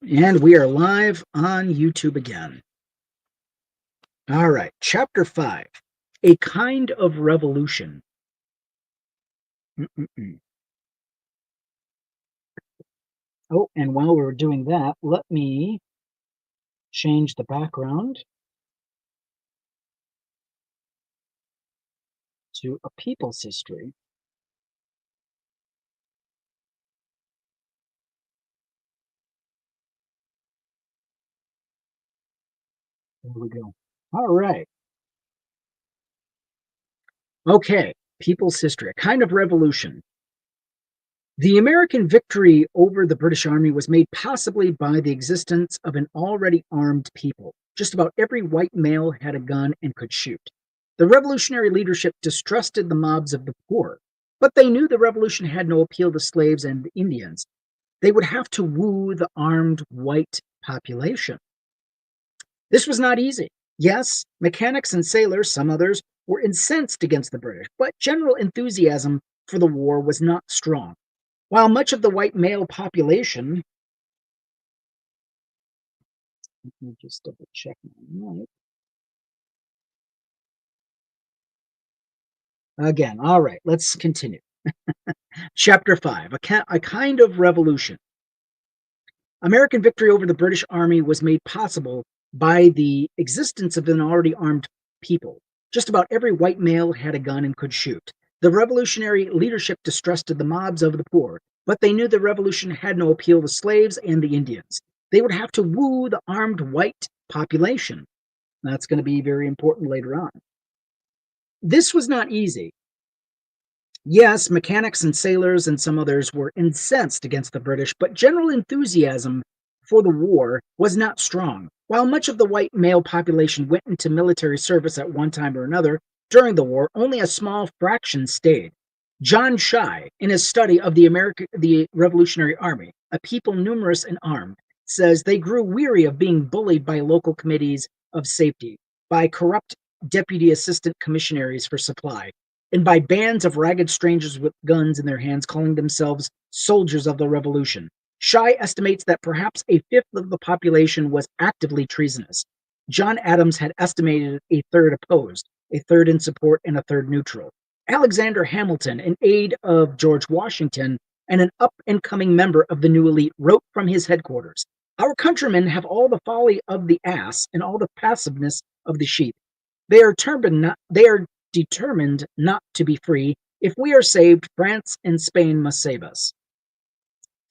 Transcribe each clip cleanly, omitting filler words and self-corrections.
And we are live on YouTube again. All right, Chapter 5, A Kind of Revolution. Mm-mm-mm. Oh, and while we're doing that, let me change the background to a people's history. There we go. All right. Okay, people's history, A Kind of Revolution. The American victory over the British Army was made possibly by the existence of an already armed people. Just about every white male had a gun and could shoot. The revolutionary leadership distrusted the mobs of the poor, but they knew the revolution had no appeal to slaves and Indians. They would have to woo the armed white population. This was not easy. Yes, mechanics and sailors, some others, were incensed against the British, but general enthusiasm for the war was not strong. While much of the white male population, let me just double check my mic. Again, all right, let's continue. Chapter 5, a Kind of Revolution. American victory over the British Army was made possible by the existence of an already armed people. Just about every white male had a gun and could shoot. The revolutionary leadership distrusted the mobs of the poor, but they knew the revolution had no appeal to slaves and the Indians. They would have to woo the armed white population. That's going to be very important later on. This was not easy. Yes, mechanics and sailors and some others were incensed against the British, but general enthusiasm for the war was not strong. While much of the white male population went into military service at one time or another during the war, only a small fraction stayed. John Shy, in his study of the Revolutionary Army, a people numerous and armed, says they grew weary of being bullied by local committees of safety, by corrupt deputy assistant commissionaries for supply, and by bands of ragged strangers with guns in their hands calling themselves soldiers of the revolution. Shy estimates that perhaps a fifth of the population was actively treasonous. John Adams had estimated a third opposed, a third in support, and a third neutral. Alexander Hamilton, an aide of George Washington and an up and coming member of the new elite, wrote from his headquarters: "Our countrymen have all the folly of the ass and all the passiveness of the sheep. They are determined not to be free. If we are saved, France and Spain must save us."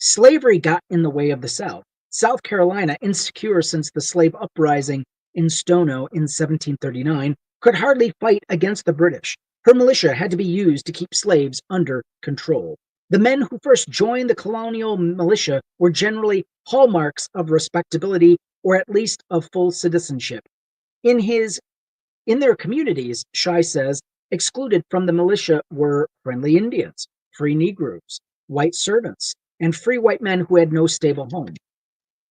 Slavery got in the way of the South. South Carolina, insecure since the slave uprising in Stono in 1739, could hardly fight against the British. Her militia had to be used to keep slaves under control. The men who first joined the colonial militia were generally hallmarks of respectability or at least of full citizenship. In his In their communities, Shy says, excluded from the militia were friendly Indians, free Negroes, white servants, and free white men who had no stable home.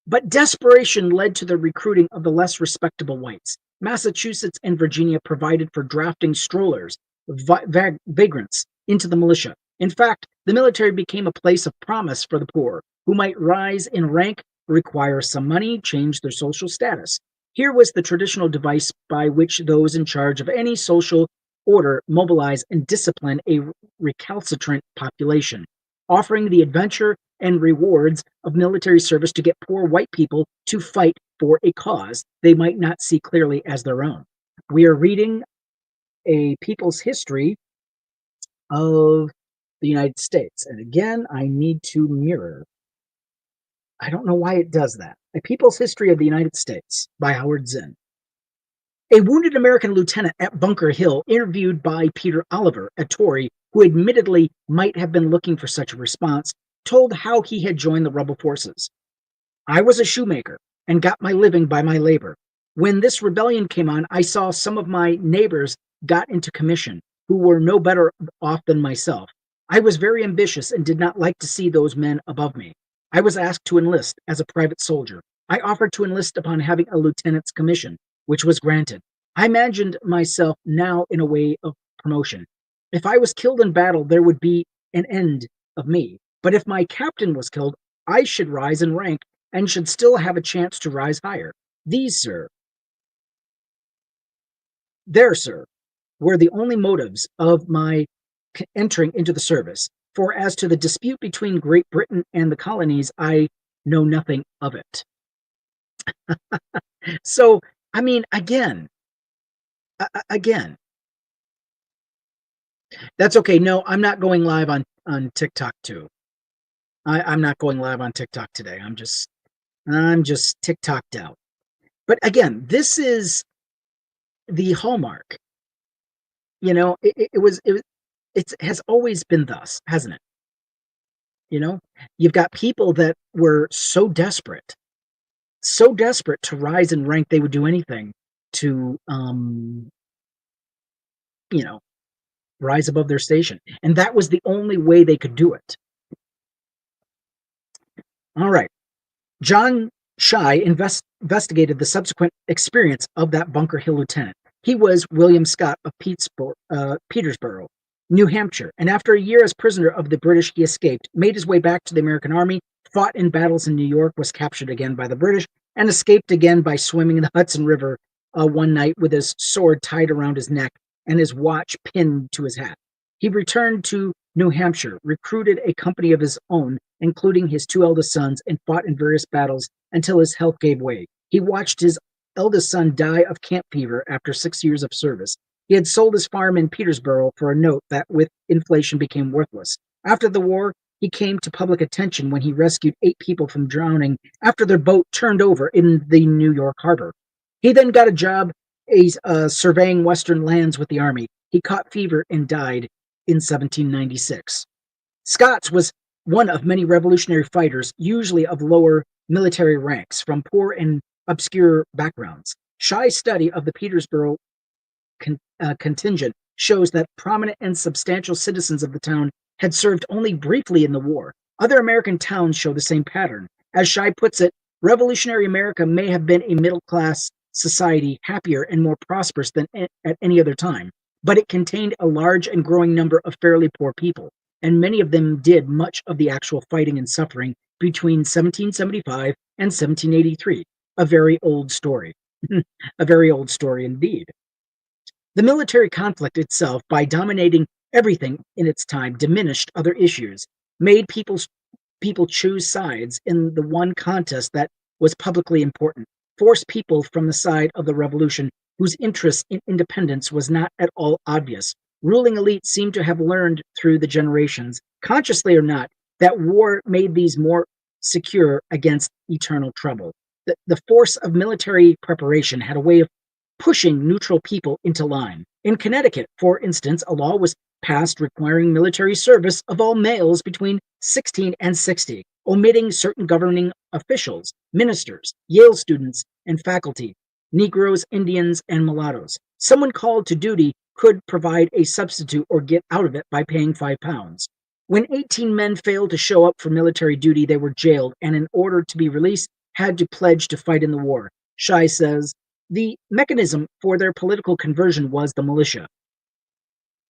But desperation led to the recruiting of the less respectable whites. Massachusetts and Virginia provided for drafting strollers, vagrants, into the militia. In fact, the military became a place of promise for the poor, who might rise in rank, require some money, change their social status. Here was the traditional device by which those in charge of any social order mobilize and discipline a recalcitrant population, offering the adventure and rewards of military service to get poor white people to fight for a cause they might not see clearly as their own. We are reading a people's history of the United States. And again, I need to mirror. I don't know why it does that. A People's History of the United States by Howard Zinn. A wounded American lieutenant at Bunker Hill, interviewed by Peter Oliver, a Tory who admittedly might have been looking for such a response, told how he had joined the rebel forces. "I was a shoemaker and got my living by my labor. When this rebellion came on, I saw some of my neighbors got into commission who were no better off than myself. I was very ambitious and did not like to see those men above me. I was asked to enlist as a private soldier. I offered to enlist upon having a lieutenant's commission, which was granted. I imagined myself now in a way of promotion. If I was killed in battle, there would be an end of me. But if my captain was killed, I should rise in rank and should still have a chance to rise higher. These, sir, there, sir, were the only motives of my entering into the service. For as to the dispute between Great Britain and the colonies, I know nothing of it. So, I mean, again, that's okay. No, I'm not going live on TikTok too. I'm not going live on TikTok today. I'm just TikToked out. But again, this is the hallmark. It has always been thus, hasn't it? You've got people that were so desperate to rise in rank, they would do anything to, you know, rise above their station. And that was the only way they could do it. All right. John Shy investigated the subsequent experience of that Bunker Hill lieutenant. He was William Scott of Petersboro, New Hampshire, and after a year as prisoner of the British, he escaped, made his way back to the American Army, fought in battles in New York, was captured again by the British, and escaped again by swimming in the Hudson River one night with his sword tied around his neck and his watch pinned to his hat. He returned to New Hampshire, recruited a company of his own, including his two eldest sons, and fought in various battles until his health gave way. He watched his eldest son die of camp fever after 6 years of service. He had sold his farm in Petersboro for a note that, with inflation, became worthless. After the war, he came to public attention when he rescued 8 people from drowning after their boat turned over in the New York harbor. He then got a job surveying western lands with the Army. He caught fever and died in 1796. Scott's was one of many revolutionary fighters, usually of lower military ranks, from poor and obscure backgrounds. Shy's study of the Petersboro contingent shows that prominent and substantial citizens of the town had served only briefly in the war. Other American towns show the same pattern. As Shy puts it, revolutionary America may have been a middle-class society, happier and more prosperous than at any other time, but it contained a large and growing number of fairly poor people, and many of them did much of the actual fighting and suffering between 1775 and 1783. A very old story. A very old story indeed. The military conflict itself, by dominating everything in its time, diminished other issues, made people choose sides in the one contest that was publicly important, forced people from the side of the revolution whose interest in independence was not at all obvious. Ruling elites seem to have learned through the generations, consciously or not, that war made these more secure against eternal trouble. The force of military preparation had a way of pushing neutral people into line. In Connecticut, for instance, a law was passed requiring military service of all males between 16 and 60, omitting certain governing officials, ministers, Yale students, and faculty, Negroes, Indians, and mulattoes. Someone called to duty could provide a substitute or get out of it by paying £5. When 18 men failed to show up for military duty, they were jailed, and in order to be released, had to pledge to fight in the war. Shy says, the mechanism for their political conversion was the militia.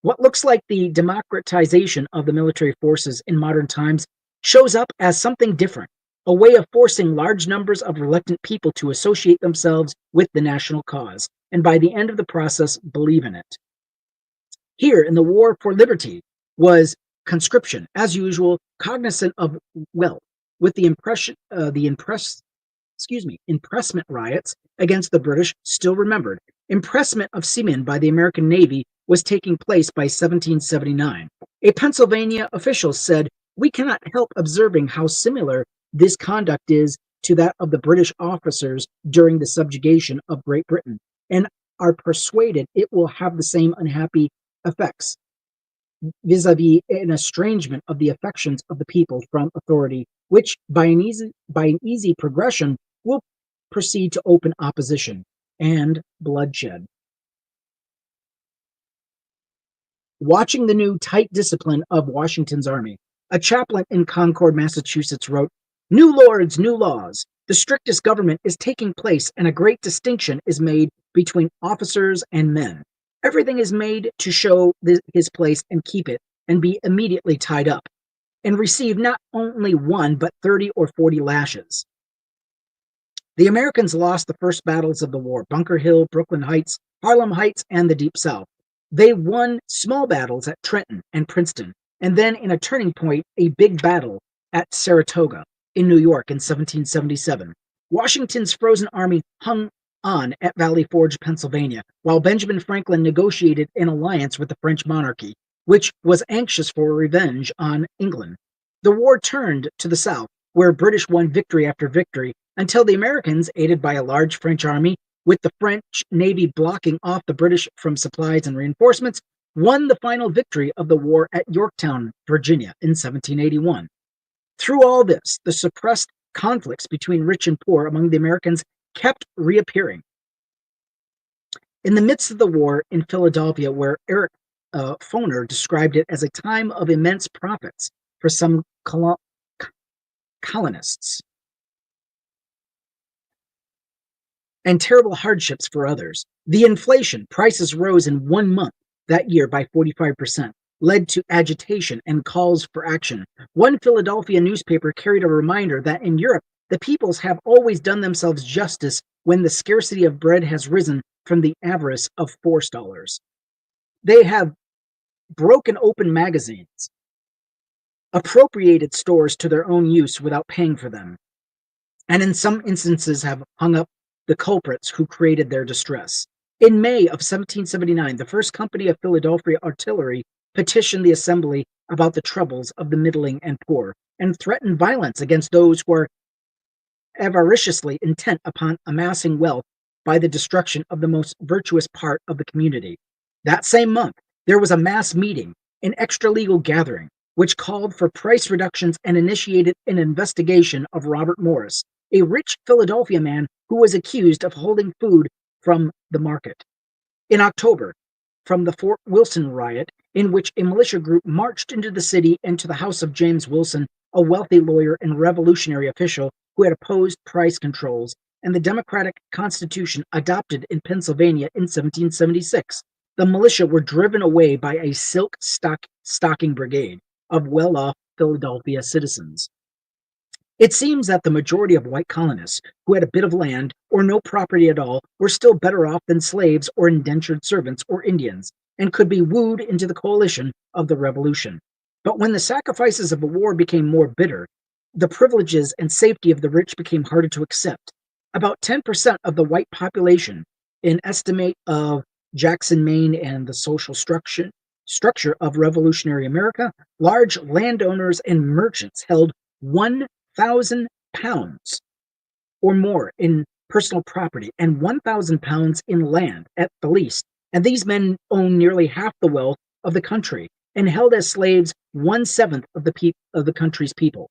What looks like the democratization of the military forces in modern times shows up as something different, a way of forcing large numbers of reluctant people to associate themselves with the national cause, and by the end of the process, believe in it. Here, in the war for liberty, was conscription, as usual, cognizant of wealth, with the impressment riots against the British still remembered. Impressment of seamen by the American Navy was taking place by 1779. A Pennsylvania official said, "We cannot help observing how similar this conduct is to that of the British officers during the subjugation of Great Britain, and are persuaded it will have the same unhappy effects, vis-a-vis an estrangement of the affections of the people from authority, which by an easy progression will proceed to open opposition and bloodshed." Watching the new tight discipline of Washington's army, a chaplain in Concord, Massachusetts wrote, "New lords, new laws. The strictest government is taking place, and a great distinction is made between officers and men. Everything is made to show his place and keep it, and be immediately tied up, and receive not only 1 but 30 or 40 lashes. The Americans lost the first battles of the war: Bunker Hill, Brooklyn Heights, Harlem Heights, and the Deep South. They won small battles at Trenton and Princeton, and then in a turning point, a big battle at Saratoga in New York in 1777. Washington's frozen army hung on at Valley Forge, Pennsylvania, while Benjamin Franklin negotiated an alliance with the French monarchy, which was anxious for revenge on England. The war turned to the south, where British won victory after victory, until the Americans, aided by a large French army, with the French Navy blocking off the British from supplies and reinforcements, won the final victory of the war at Yorktown, Virginia in 1781. Through all this, the suppressed conflicts between rich and poor among the Americans kept reappearing. In the midst of the war in Philadelphia, where Eric Foner described it as a time of immense profits for some colonists and terrible hardships for others. The inflation, prices rose in 1 month that year by 45%, led to agitation and calls for action. One Philadelphia newspaper carried a reminder that in Europe, the peoples have always done themselves justice when the scarcity of bread has risen from the avarice of forestallers. They have broken open magazines, appropriated stores to their own use without paying for them, and in some instances have hung up the culprits who created their distress. In May of 1779, the First Company of Philadelphia Artillery petitioned the Assembly about the troubles of the middling and poor, and threatened violence against those who are avariciously intent upon amassing wealth by the destruction of the most virtuous part of the community. That same month, there was a mass meeting, an extra-legal gathering, which called for price reductions and initiated an investigation of Robert Morris, a rich Philadelphia man who was accused of holding food from the market. In October, from the Fort Wilson riot, in which a militia group marched into the city and to the house of James Wilson, a wealthy lawyer and revolutionary official who had opposed price controls and the Democratic Constitution adopted in Pennsylvania in 1776, the militia were driven away by a silk stocking brigade of well-off Philadelphia citizens. It seems that the majority of white colonists who had a bit of land or no property at all were still better off than slaves or indentured servants or Indians, and could be wooed into the coalition of the Revolution. But when the sacrifices of the war became more bitter, the privileges and safety of the rich became harder to accept. About 10% of the white population, an estimate of Jackson, Maine, and the social structure of revolutionary America, large landowners and merchants held 1,000 pounds or more in personal property and 1,000 pounds in land at the least, and these men owned nearly half the wealth of the country and held as slaves 1/7 of the country's people.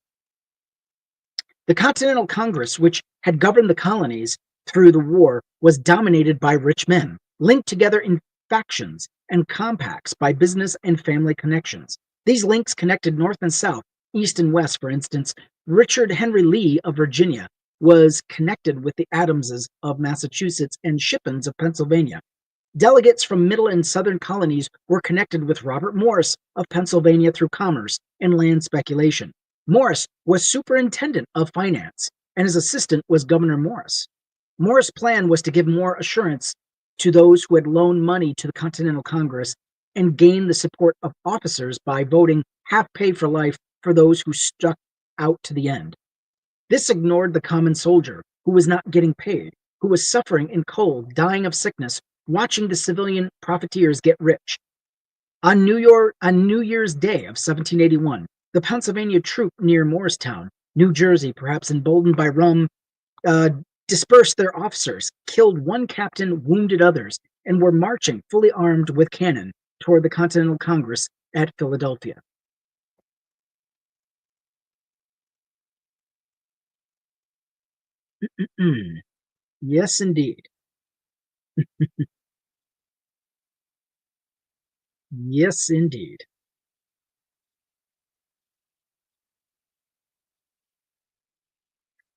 The Continental Congress, which had governed the colonies through the war, was dominated by rich men, linked together in factions and compacts by business and family connections. These links connected North and South, East and West. For instance, Richard Henry Lee of Virginia was connected with the Adamses of Massachusetts and Shippens of Pennsylvania. Delegates from middle and southern colonies were connected with Robert Morris of Pennsylvania through commerce and land speculation. Morris was superintendent of finance, and his assistant was Governor Morris. Morris' plan was to give more assurance to those who had loaned money to the Continental Congress and gain the support of officers by voting half pay for life for those who stuck out to the end. This ignored the common soldier, who was not getting paid, who was suffering in cold, dying of sickness, watching the civilian profiteers get rich. On New Year's Day of 1781, the Pennsylvania troop near Morristown, New Jersey, perhaps emboldened by rum, dispersed their officers, killed one captain, wounded others, and were marching fully armed with cannon toward the Continental Congress at Philadelphia. Yes, indeed. Yes, indeed.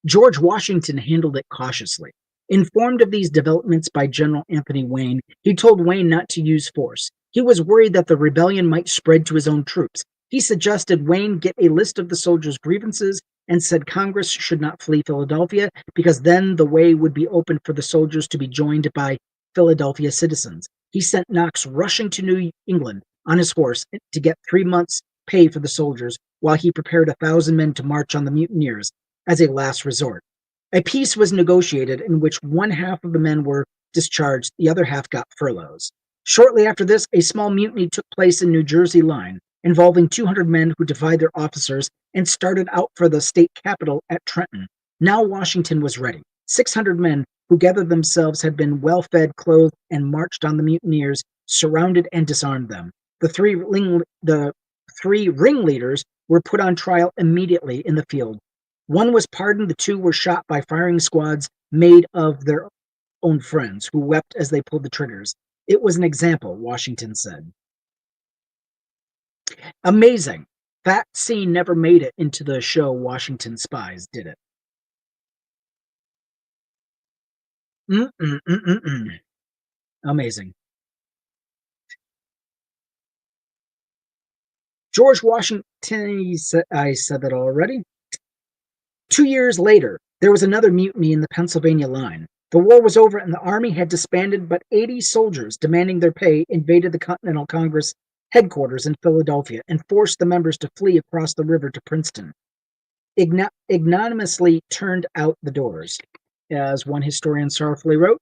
George Washington handled it cautiously. Informed of these developments by General Anthony Wayne, he told Wayne not to use force. He was worried that the rebellion might spread to his own troops. He suggested Wayne get a list of the soldiers' grievances and said Congress should not flee Philadelphia because then the way would be open for the soldiers to be joined by Philadelphia citizens. He sent Knox rushing to New England on his horse to get 3 months' pay for the soldiers while he prepared 1,000 men to march on the mutineers as a last resort. A peace was negotiated in which one half of the men were discharged, the other half got furloughs. Shortly after this, a small mutiny took place in New Jersey line, involving 200 men who defied their officers and started out for the state capital at Trenton. Now Washington was ready. 600 men who gathered themselves had been well fed, clothed, and marched on the mutineers, surrounded and disarmed them. The three ringleaders were put on trial immediately in the field. One was pardoned, the two were shot by firing squads made of their own friends, who wept as they pulled the triggers. It was an example, Washington said. Amazing. That scene never made it into the show Washington Spies, did it? Amazing. George Washington, I said that already. 2 years later, there was another mutiny in the Pennsylvania line. The war was over and the army had disbanded, but 80 soldiers, demanding their pay, invaded the Continental Congress headquarters in Philadelphia and forced the members to flee across the river to Princeton. Ignominiously turned out the doors, as one historian sorrowfully wrote,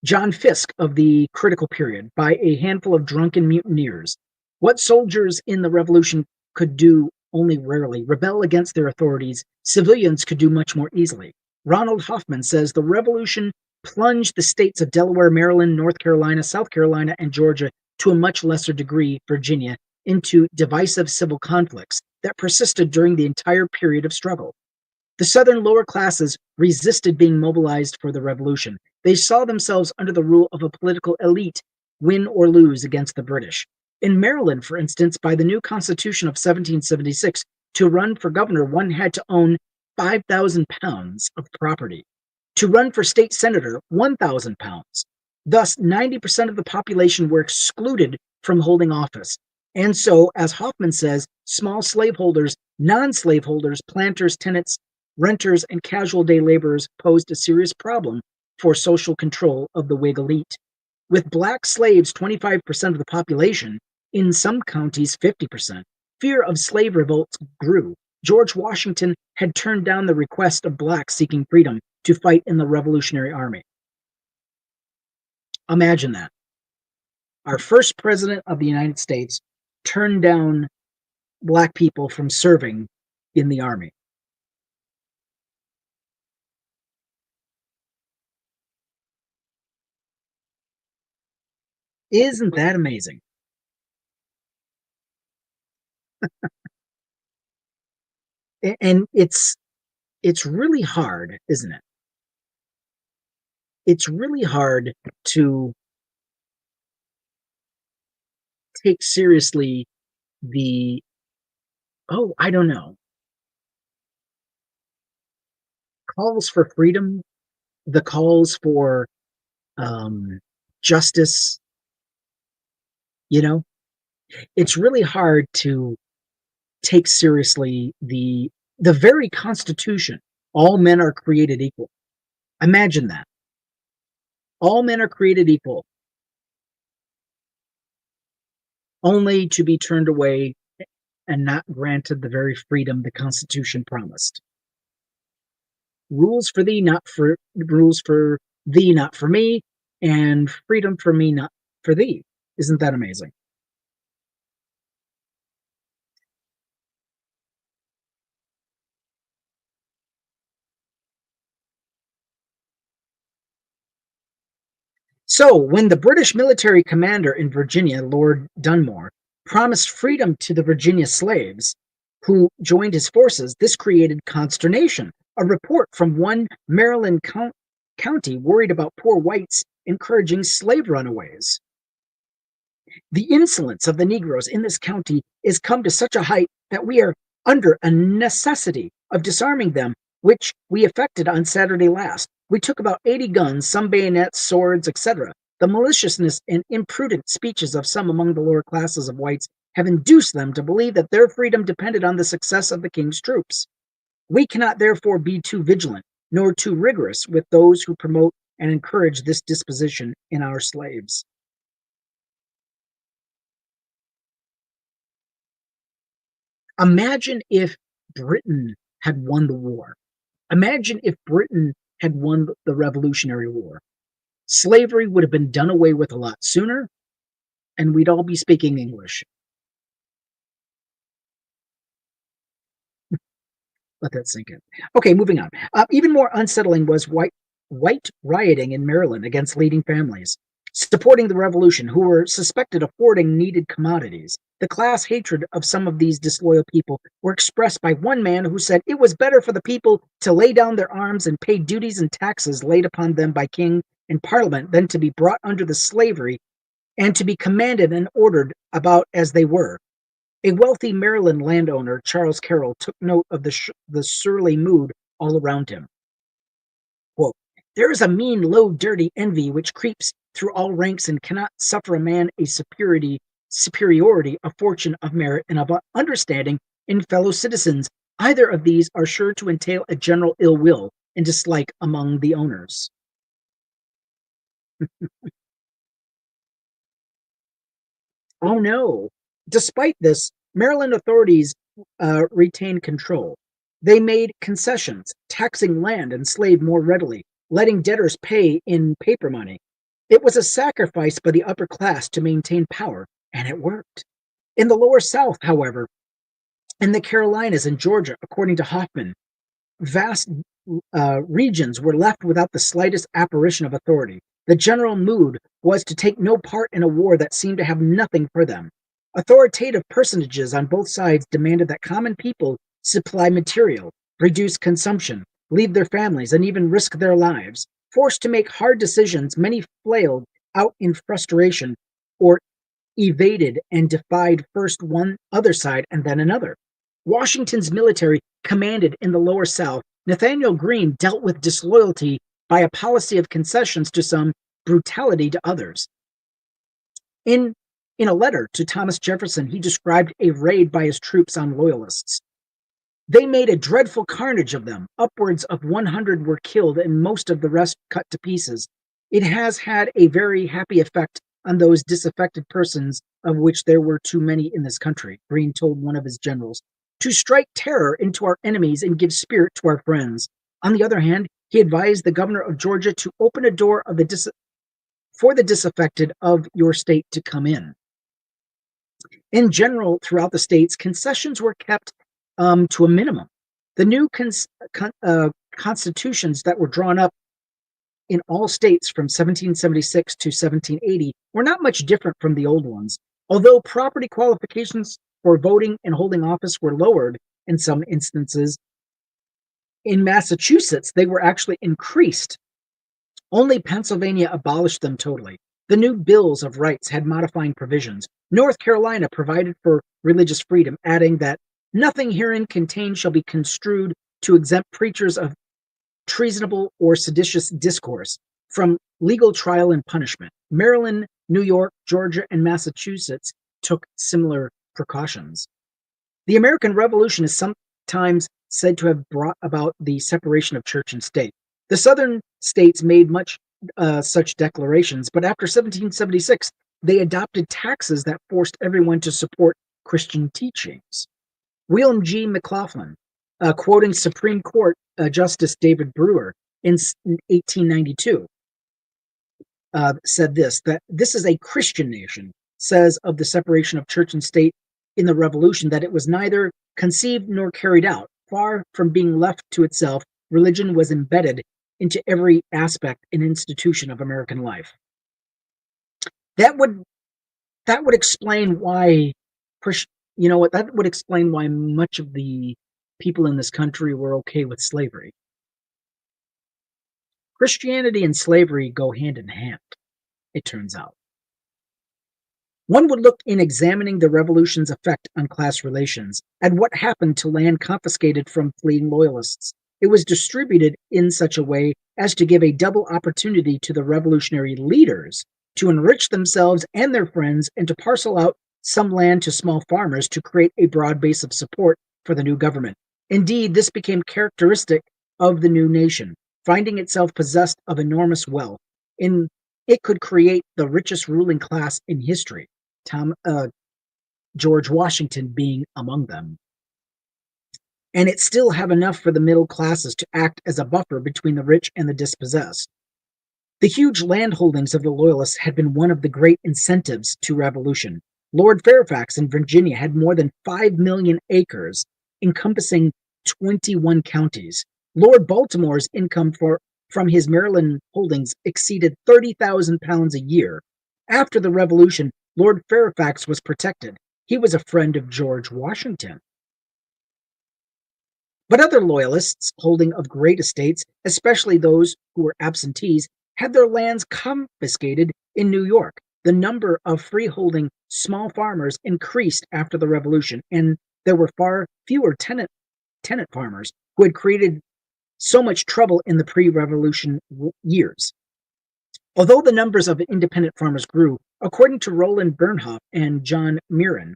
John Fiske of the critical period, by a handful of drunken mutineers. What soldiers in the Revolution could do only rarely, rebel against their authorities, civilians could do much more easily. Ronald Hoffman says the Revolution plunged the states of Delaware, Maryland, North Carolina, South Carolina, and Georgia, to a much lesser degree, Virginia, into divisive civil conflicts that persisted during the entire period of struggle. The Southern lower classes resisted being mobilized for the Revolution. They saw themselves under the rule of a political elite, win or lose against the British. In Maryland, for instance, by the new Constitution of 1776, to run for governor, one had to own 5,000 pounds of property. To run for state senator, 1,000 pounds. Thus, 90% of the population were excluded from holding office. And so, as Hoffman says, small slaveholders, non-slaveholders, planters, tenants, renters, and casual day laborers posed a serious problem for social control of the Whig elite. With black slaves 25% of the population, in some counties 50%, fear of slave revolts grew. George Washington had turned down the request of blacks seeking freedom to fight in the Revolutionary Army. Imagine that. Our first president of the United States turned down black people from serving in the army. Isn't that amazing? And it's really hard, isn't it? It's really hard to take seriously the, I don't know, calls for freedom, the calls for justice. You know, it's really hard to take seriously the very Constitution. All men are created equal. Imagine that. All men are created equal, only to be turned away and not granted the very freedom the Constitution promised. Rules for thee, not for me, and freedom for me, not for thee. Isn't that amazing? So, when the British military commander in Virginia, Lord Dunmore, promised freedom to the Virginia slaves who joined his forces, this created consternation. A report from one Maryland county worried about poor whites encouraging slave runaways. The insolence of the Negroes in this county is come to such a height that we are under a necessity of disarming them, which we effected on Saturday last. We took about 80 guns, some bayonets, swords, etc. The maliciousness and imprudent speeches of some among the lower classes of whites have induced them to believe that their freedom depended on the success of the king's troops. We cannot therefore be too vigilant nor too rigorous with those who promote and encourage this disposition in our slaves. Imagine if Britain had won the war. Imagine if Britain had won the Revolutionary War. Slavery would have been done away with a lot sooner, and we'd all be speaking English. Let that sink in. Okay, moving on. Even more unsettling was white rioting in Maryland against leading families supporting the revolution who were suspected of hoarding needed commodities. The class hatred of some of these disloyal people were expressed by one man who said it was better for the people to lay down their arms and pay duties and taxes laid upon them by king and parliament than to be brought under the slavery and to be commanded and ordered about as they were. A wealthy Maryland landowner, Charles Carroll, took note of the surly mood all around him. Quote, there is a mean, low, dirty envy which creeps through all ranks and cannot suffer a man a superiority of fortune, of merit, and of understanding in fellow citizens. Either of these are sure to entail a general ill will and dislike among the owners. Oh no. Despite this, Maryland authorities retained control. They made concessions, taxing land and slave more readily, letting debtors pay in paper money. It was a sacrifice by the upper class to maintain power, and it worked. In the lower South, however, in the Carolinas and Georgia, according to Hoffman, vast regions were left without the slightest apparition of authority. The general mood was to take no part in a war that seemed to have nothing for them. Authoritative personages on both sides demanded that common people supply material, reduce consumption, leave their families, and even risk their lives. Forced to make hard decisions, many flailed out in frustration or evaded and defied first one other side and then another. Washington's military commanded in the lower South. Nathanael Greene dealt with disloyalty by a policy of concessions to some, brutality to others. In a letter to Thomas Jefferson, he described a raid by his troops on loyalists. They made a dreadful carnage of them. Upwards of 100 were killed and most of the rest cut to pieces. It has had a very happy effect on those disaffected persons, of which there were too many in this country, Greene told one of his generals, to strike terror into our enemies and give spirit to our friends. On the other hand, he advised the governor of Georgia to open a door of for the disaffected of your state to come in. In general, throughout the states, concessions were kept to a minimum. The new constitutions that were drawn up in all states from 1776 to 1780 were not much different from the old ones. Although property qualifications for voting and holding office were lowered in some instances, in Massachusetts, they were actually increased. Only Pennsylvania abolished them totally. The new Bills of Rights had modifying provisions. North Carolina provided for religious freedom, adding that nothing herein contained shall be construed to exempt preachers of treasonable or seditious discourse from legal trial and punishment. Maryland, New York, Georgia, and Massachusetts took similar precautions. The American Revolution is sometimes said to have brought about the separation of church and state. The southern states made much such declarations, but after 1776, they adopted taxes that forced everyone to support Christian teachings. William G. McLaughlin, quoting Supreme Court Justice David Brewer in 1892, said that this is a Christian nation, says of the separation of church and state in the Revolution that it was neither conceived nor carried out. Far from being left to itself, religion was embedded into every aspect and institution of American life. That would explain why, that would explain why much of the people in this country were okay with slavery. Christianity and slavery go hand in hand, it turns out. One would look in examining the revolution's effect on class relations at what happened to land confiscated from fleeing loyalists. It was distributed in such a way as to give a double opportunity to the revolutionary leaders to enrich themselves and their friends and to parcel out some land to small farmers to create a broad base of support for the new government. Indeed, this became characteristic of the new nation, finding itself possessed of enormous wealth. In it could create the richest ruling class in history, George Washington being among them. And it still have enough for the middle classes to act as a buffer between the rich and the dispossessed. The huge landholdings of the Loyalists had been one of the great incentives to revolution. Lord Fairfax in Virginia had more than 5 million acres, encompassing 21 counties. Lord Baltimore's income from his Maryland holdings exceeded £30,000 a year. After the Revolution, Lord Fairfax was protected. He was a friend of George Washington. But other Loyalists, holding of great estates, especially those who were absentees, had their lands confiscated in New York. The number of freeholding small farmers increased after the Revolution, and there were far fewer tenant farmers who had created so much trouble in the pre-Revolution years. Although the numbers of independent farmers grew, according to Roland Bernhoft and John Mirren,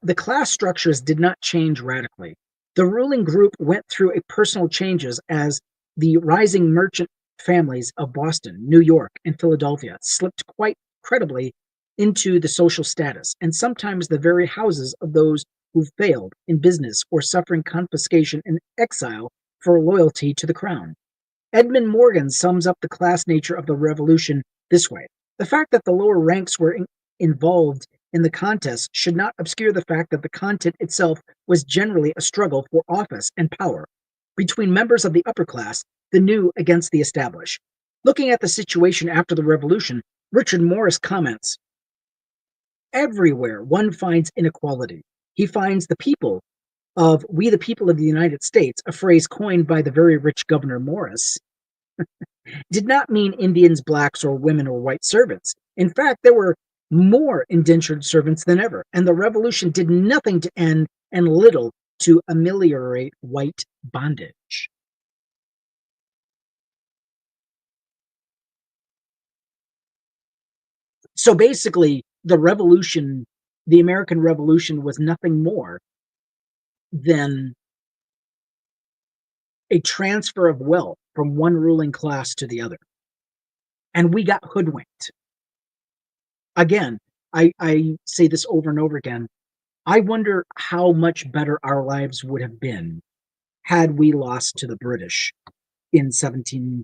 the class structures did not change radically. The ruling group went through a personal changes as the rising merchant families of Boston, New York, and Philadelphia slipped quite credibly into the social status, and sometimes the very houses of those who failed in business or suffering confiscation and exile for loyalty to the crown. Edmund Morgan sums up the class nature of the Revolution this way: the fact that the lower ranks were involved in the contest should not obscure the fact that the content itself was generally a struggle for office and power between members of the upper class, the new against the established. Looking at the situation after the Revolution, Richard Morris comments, everywhere one finds inequality. He finds the people of "we the people of the United States," a phrase coined by the very rich Gouverneur Morris, did not mean Indians, blacks, or women or white servants. In fact, there were more indentured servants than ever, and the Revolution did nothing to end and little to ameliorate white bondage. So basically, the Revolution, the American Revolution, was nothing more than a transfer of wealth from one ruling class to the other. And we got hoodwinked. Again, I say this over and over again. I wonder how much better our lives would have been had we lost to the British in 1770s.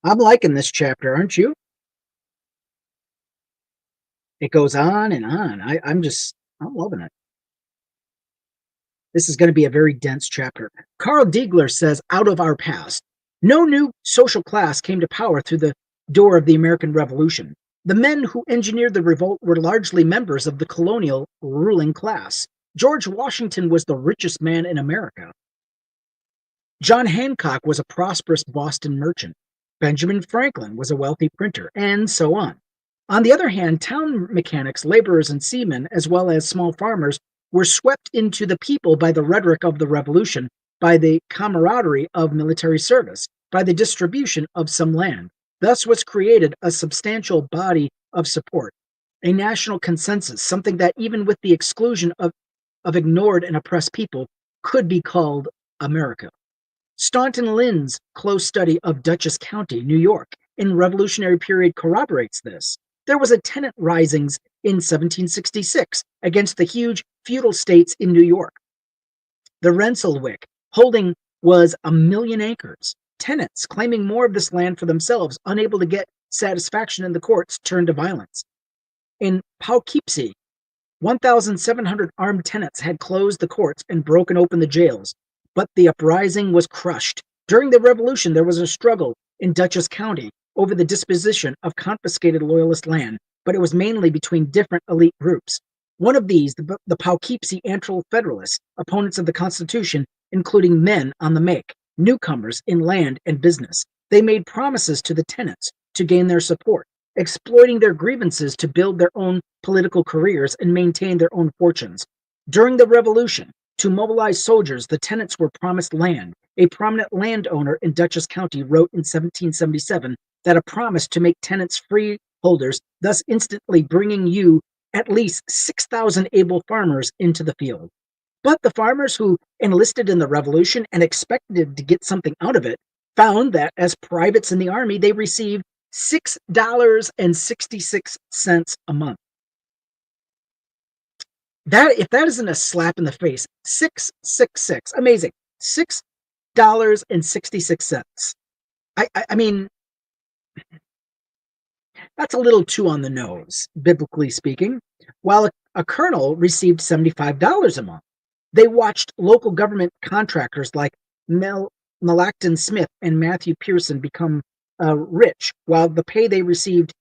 I'm liking this chapter, aren't you? It goes on and on. I'm loving it. This is going to be a very dense chapter. Carl Diegler says, out of our past, no new social class came to power through the door of the American Revolution. The men who engineered the revolt were largely members of the colonial ruling class. George Washington was the richest man in America. John Hancock was a prosperous Boston merchant. Benjamin Franklin was a wealthy printer, and so on. On the other hand, town mechanics, laborers, and seamen, as well as small farmers, were swept into the people by the rhetoric of the Revolution, by the camaraderie of military service, by the distribution of some land. Thus was created a substantial body of support, a national consensus, something that even with the exclusion of ignored and oppressed people could be called America. Staunton Lynn's close study of Dutchess County, New York, in Revolutionary period corroborates this. There was a tenant risings in 1766 against the huge feudal states in New York. The Rensselaerwick holding was 1 million acres. Tenants claiming more of this land for themselves, unable to get satisfaction in the courts, turned to violence. In Poughkeepsie, 1,700 armed tenants had closed the courts and broken open the jails, but the uprising was crushed. During the Revolution, there was a struggle in Dutchess County over the disposition of confiscated Loyalist land, but it was mainly between different elite groups. One of these, the Poughkeepsie Anti-Federalists, opponents of the Constitution, including men on the make, newcomers in land and business. They made promises to the tenants to gain their support, exploiting their grievances to build their own political careers and maintain their own fortunes. During the Revolution, to mobilize soldiers, the tenants were promised land. A prominent landowner in Dutchess County wrote in 1777 that a promise to make tenants freeholders, thus instantly bringing you at least 6,000 able farmers into the field. But the farmers who enlisted in the Revolution and expected to get something out of it found that as privates in the army, they received $6.66 a month. That, if that isn't a slap in the face, 666, amazing. $6.66. I mean, that's a little too on the nose, biblically speaking. While a colonel received $75 a month. They watched local government contractors like Melacton Smith and Matthew Pearson become rich, while the pay they received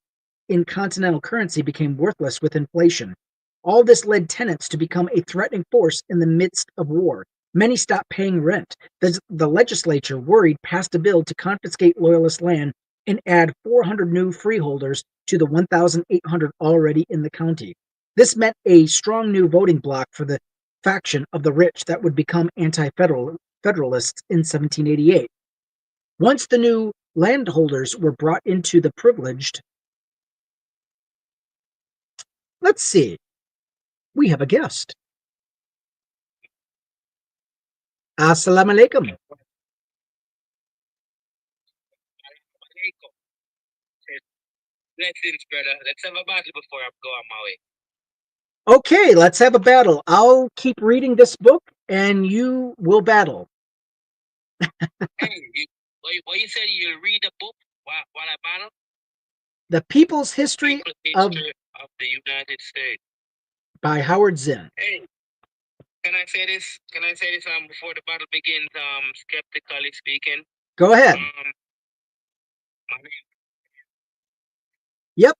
in continental currency became worthless with inflation. All this led tenants to become a threatening force in the midst of war. Many stopped paying rent. The legislature, worried, passed a bill to confiscate loyalist land and add 400 new freeholders to the 1,800 already in the county. This meant a strong new voting bloc for the faction of the rich that would become anti-federalists in 1788. Once the new landholders were brought into the privileged, let's see, we have a guest. Assalamu alaikum. Blessings, brother. Let's have a battle before I go on my way. Okay, let's have a battle. I'll keep reading this book and you will battle. Hey, what you said? You read a book while I battle? The People's History of the United States by Howard Zinn. Hey, can I say this? Before the battle begins? Skeptically speaking. Go ahead. Yep.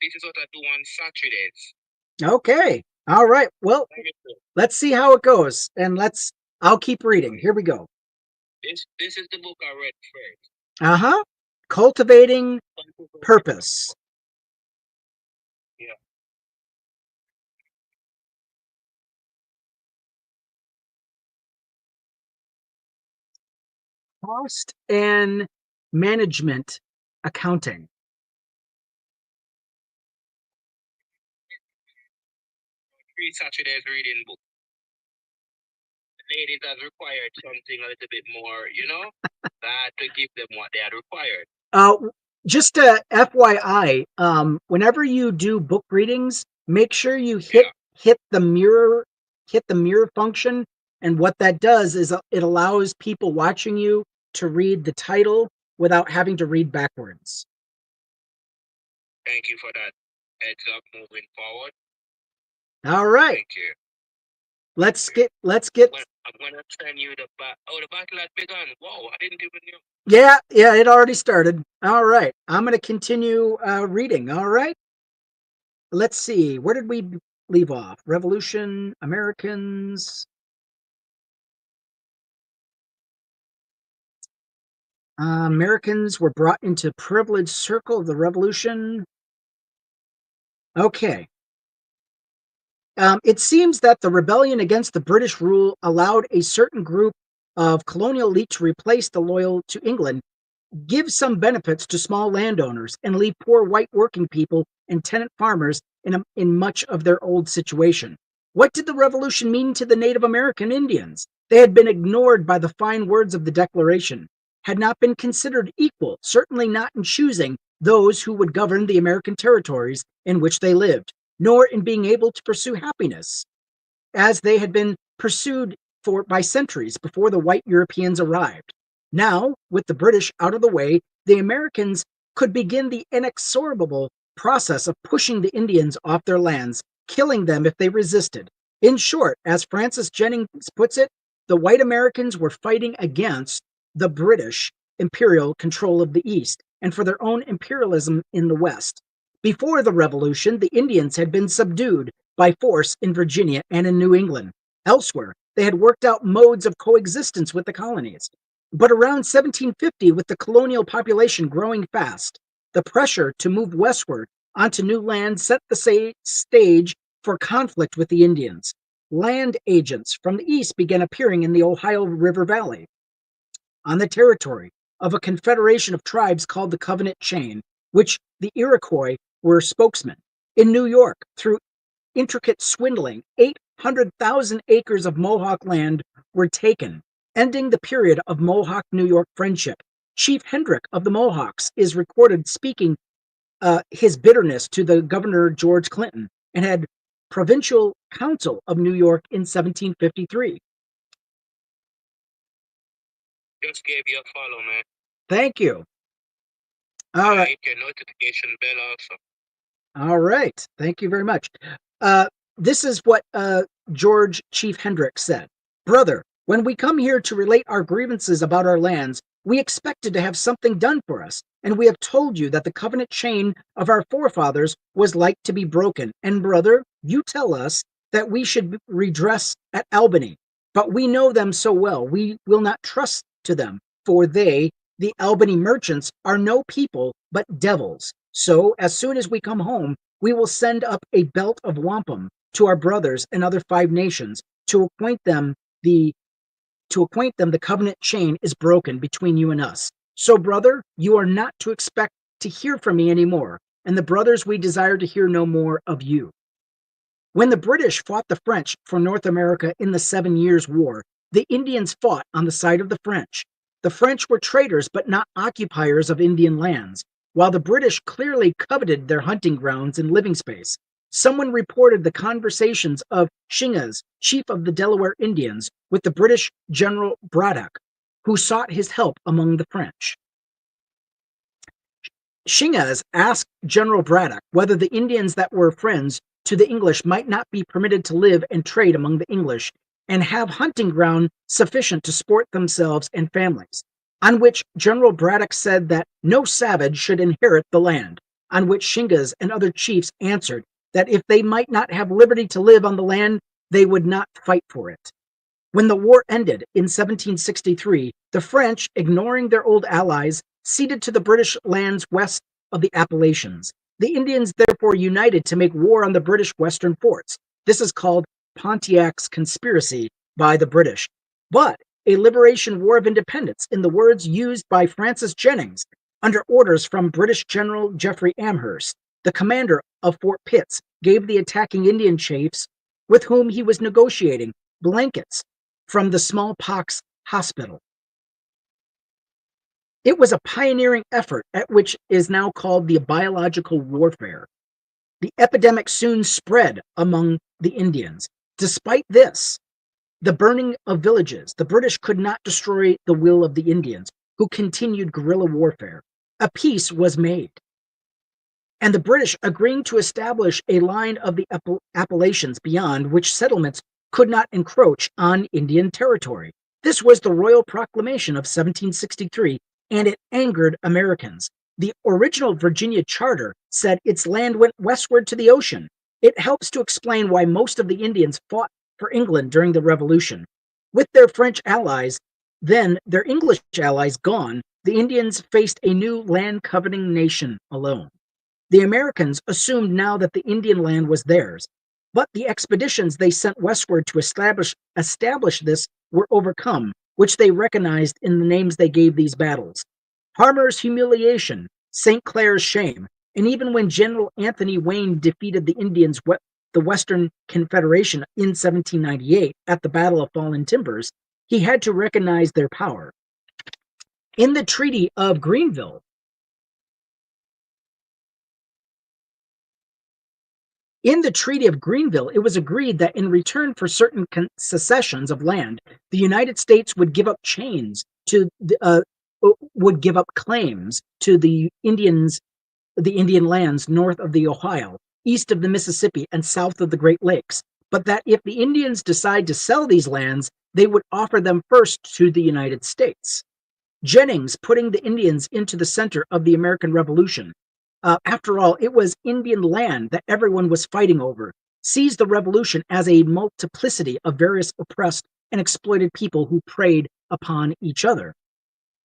This is what I do on Saturdays. Okay. All right. Well, let's see how it goes, and I'll keep reading. Here we go. This is the book I read first. Uh-huh. Cultivating Purpose. Yeah. Cost and Management Accounting. 3 Saturdays reading book. The ladies had required something a little bit more, I had to give them what they had required. Just a FYI, whenever you do book readings, make sure you hit the mirror function, and what that does is it allows people watching you to read the title without having to read backwards. Thank you for that heads up moving forward. All right. Thank you. Let's get. I'm gonna send you the battle had begun. Whoa, I didn't even know. Yeah, it already started. All right, I'm gonna continue reading. All right. Let's see. Where did we leave off? Revolution, Americans. Americans were brought into privileged circle of the Revolution. Okay. It seems that the rebellion against the British rule allowed a certain group of colonial elite to replace the loyal to England, give some benefits to small landowners, and leave poor white working people and tenant farmers in much of their old situation. What did the Revolution mean to the Native American Indians? They had been ignored by the fine words of the Declaration, had not been considered equal, certainly not in choosing those who would govern the American territories in which they lived, nor in being able to pursue happiness, as they had been pursued by centuries before the white Europeans arrived. Now, with the British out of the way, the Americans could begin the inexorable process of pushing the Indians off their lands, killing them if they resisted. In short, as Francis Jennings puts it, the white Americans were fighting against the British imperial control of the East and for their own imperialism in the West. Before the Revolution, the Indians had been subdued by force in Virginia and in New England. Elsewhere, they had worked out modes of coexistence with the colonies. But around 1750, with the colonial population growing fast, the pressure to move westward onto new land set the stage for conflict with the Indians. Land agents from the east began appearing in the Ohio River Valley on the territory of a confederation of tribes called the Covenant Chain, which the Iroquois were spokesmen. In New York, through intricate swindling, 800,000 acres of Mohawk land were taken, ending the period of Mohawk-New York friendship. Chief Hendrick of the Mohawks is recorded speaking his bitterness to the Governor George Clinton and had Provincial Council of New York in 1753. Just gave you a follow, man. Thank you. All right. Hit your notification bell also. All right. Thank you very much. This is what George Chief Hendrick said. Brother, when we come here to relate our grievances about our lands, we expected to have something done for us, and we have told you that the covenant chain of our forefathers was like to be broken. And brother, you tell us that we should redress at Albany, but we know them so well, we will not trust to them, for they, the Albany merchants, are no people, but devils. So, as soon as we come home, we will send up a belt of wampum to our brothers and other 5 nations to acquaint them the covenant chain is broken between you and us. So, brother, you are not to expect to hear from me any more, and the brothers we desire to hear no more of you. When the British fought the French for North America in the 7 Years' War, the Indians fought on the side of the French. The French were traders but not occupiers of Indian lands, while the British clearly coveted their hunting grounds and living space. Someone reported the conversations of Shingas, chief of the Delaware Indians, with the British General Braddock, who sought his help among the French. Shingas asked General Braddock whether the Indians that were friends to the English might not be permitted to live and trade among the English and have hunting ground sufficient to sport themselves and families, on which General Braddock said that no savage should inherit the land, on which Shingas and other chiefs answered that if they might not have liberty to live on the land, they would not fight for it. When the war ended in 1763, the French, ignoring their old allies, ceded to the British lands west of the Appalachians. The Indians therefore united to make war on the British western forts. This is called Pontiac's conspiracy by the British, but a liberation war of independence, in the words used by Francis Jennings, under orders from British General Jeffrey Amherst, the commander of Fort Pitts, gave the attacking Indian chiefs with whom he was negotiating blankets from the smallpox hospital. It was a pioneering effort at which is now called the biological warfare. The epidemic soon spread among the Indians. Despite this, the burning of villages, the British could not destroy the will of the Indians, who continued guerrilla warfare. A peace was made, and the British, agreeing to establish a line of the Appalachians beyond which settlements could not encroach on Indian territory. This was the Royal Proclamation of 1763, and it angered Americans. The original Virginia Charter said its land went westward to the ocean. It helps to explain why most of the Indians fought for England during the Revolution. With their French allies, then their English allies gone, the Indians faced a new land-coveting nation alone. The Americans assumed now that the Indian land was theirs, but the expeditions they sent westward to establish this were overcome, which they recognized in the names they gave these battles. Harmer's humiliation, St. Clair's shame, and even when General Anthony Wayne defeated the Indians, the Western Confederation, in 1798 at the Battle of Fallen Timbers, he had to recognize their power. In the Treaty of Greenville, it was agreed that in return for certain concessions of land, the United States would give up claims to the Indians the Indian lands north of the Ohio, east of the Mississippi, and south of the Great Lakes, but that if the Indians decide to sell these lands, they would offer them first to the United States. Jennings putting the Indians into the center of the American Revolution. After all, it was Indian land that everyone was fighting over, sees the revolution as a multiplicity of various oppressed and exploited people who preyed upon each other.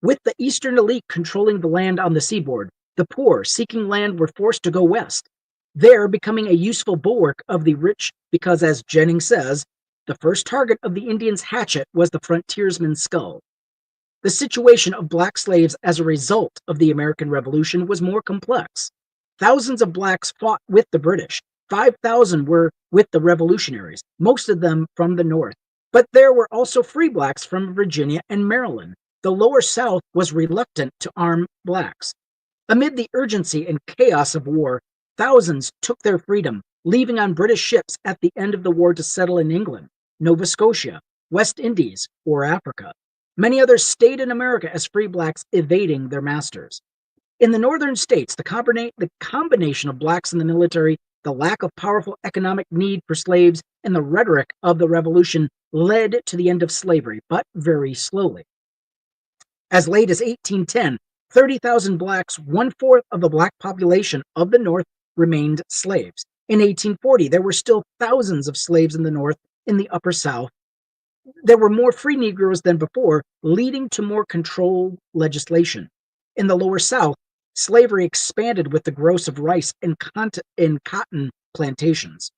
With the Eastern elite controlling the land on the seaboard, the poor seeking land were forced to go west, there becoming a useful bulwark of the rich because, as Jennings says, the first target of the Indian's hatchet was the frontiersman's skull. The situation of black slaves as a result of the American Revolution was more complex. Thousands of blacks fought with the British. 5,000 were with the revolutionaries, most of them from the North. But there were also free blacks from Virginia and Maryland. The lower South was reluctant to arm blacks. Amid the urgency and chaos of war, thousands took their freedom, leaving on British ships at the end of the war to settle in England, Nova Scotia, West Indies, or Africa. Many others stayed in America as free blacks evading their masters. In the northern states, the combination of blacks in the military, the lack of powerful economic need for slaves, and the rhetoric of the Revolution led to the end of slavery, but very slowly. As late as 1810, 30,000 blacks, one-fourth of the black population of the North, remained slaves. In 1840, there were still thousands of slaves in the North. In the Upper South, there were more free Negroes than before, leading to more controlled legislation. In the Lower South, slavery expanded with the growth of rice and cotton plantations.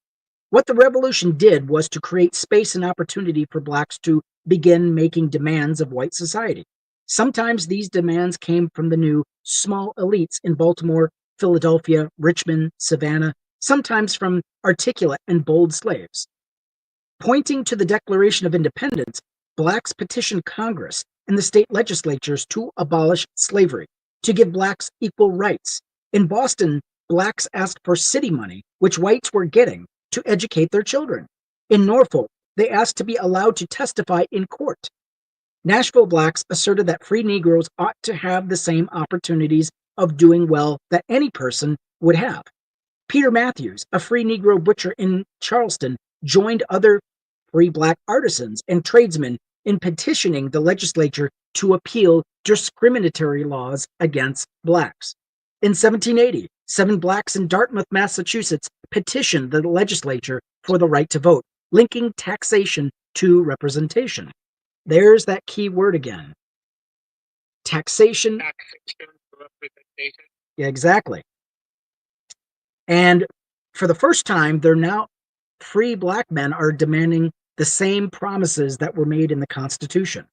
What the Revolution did was to create space and opportunity for blacks to begin making demands of white society. Sometimes these demands came from the new small elites in Baltimore, Philadelphia, Richmond, Savannah, sometimes from articulate and bold slaves. Pointing to the Declaration of Independence, blacks petitioned Congress and the state legislatures to abolish slavery, to give blacks equal rights. In Boston, blacks asked for city money, which whites were getting, to educate their children. In Norfolk, they asked to be allowed to testify in court. Nashville blacks asserted that free Negroes ought to have the same opportunities of doing well that any person would have. Peter Matthews, a free Negro butcher in Charleston, joined other free black artisans and tradesmen in petitioning the legislature to appeal discriminatory laws against blacks. In 1780, 7 blacks in Dartmouth, Massachusetts, petitioned the legislature for the right to vote, linking taxation to representation. There's that key word again. Taxation. Taxation, representation. Yeah, exactly. And for the first time, they're now free black men are demanding the same promises that were made in the Constitution.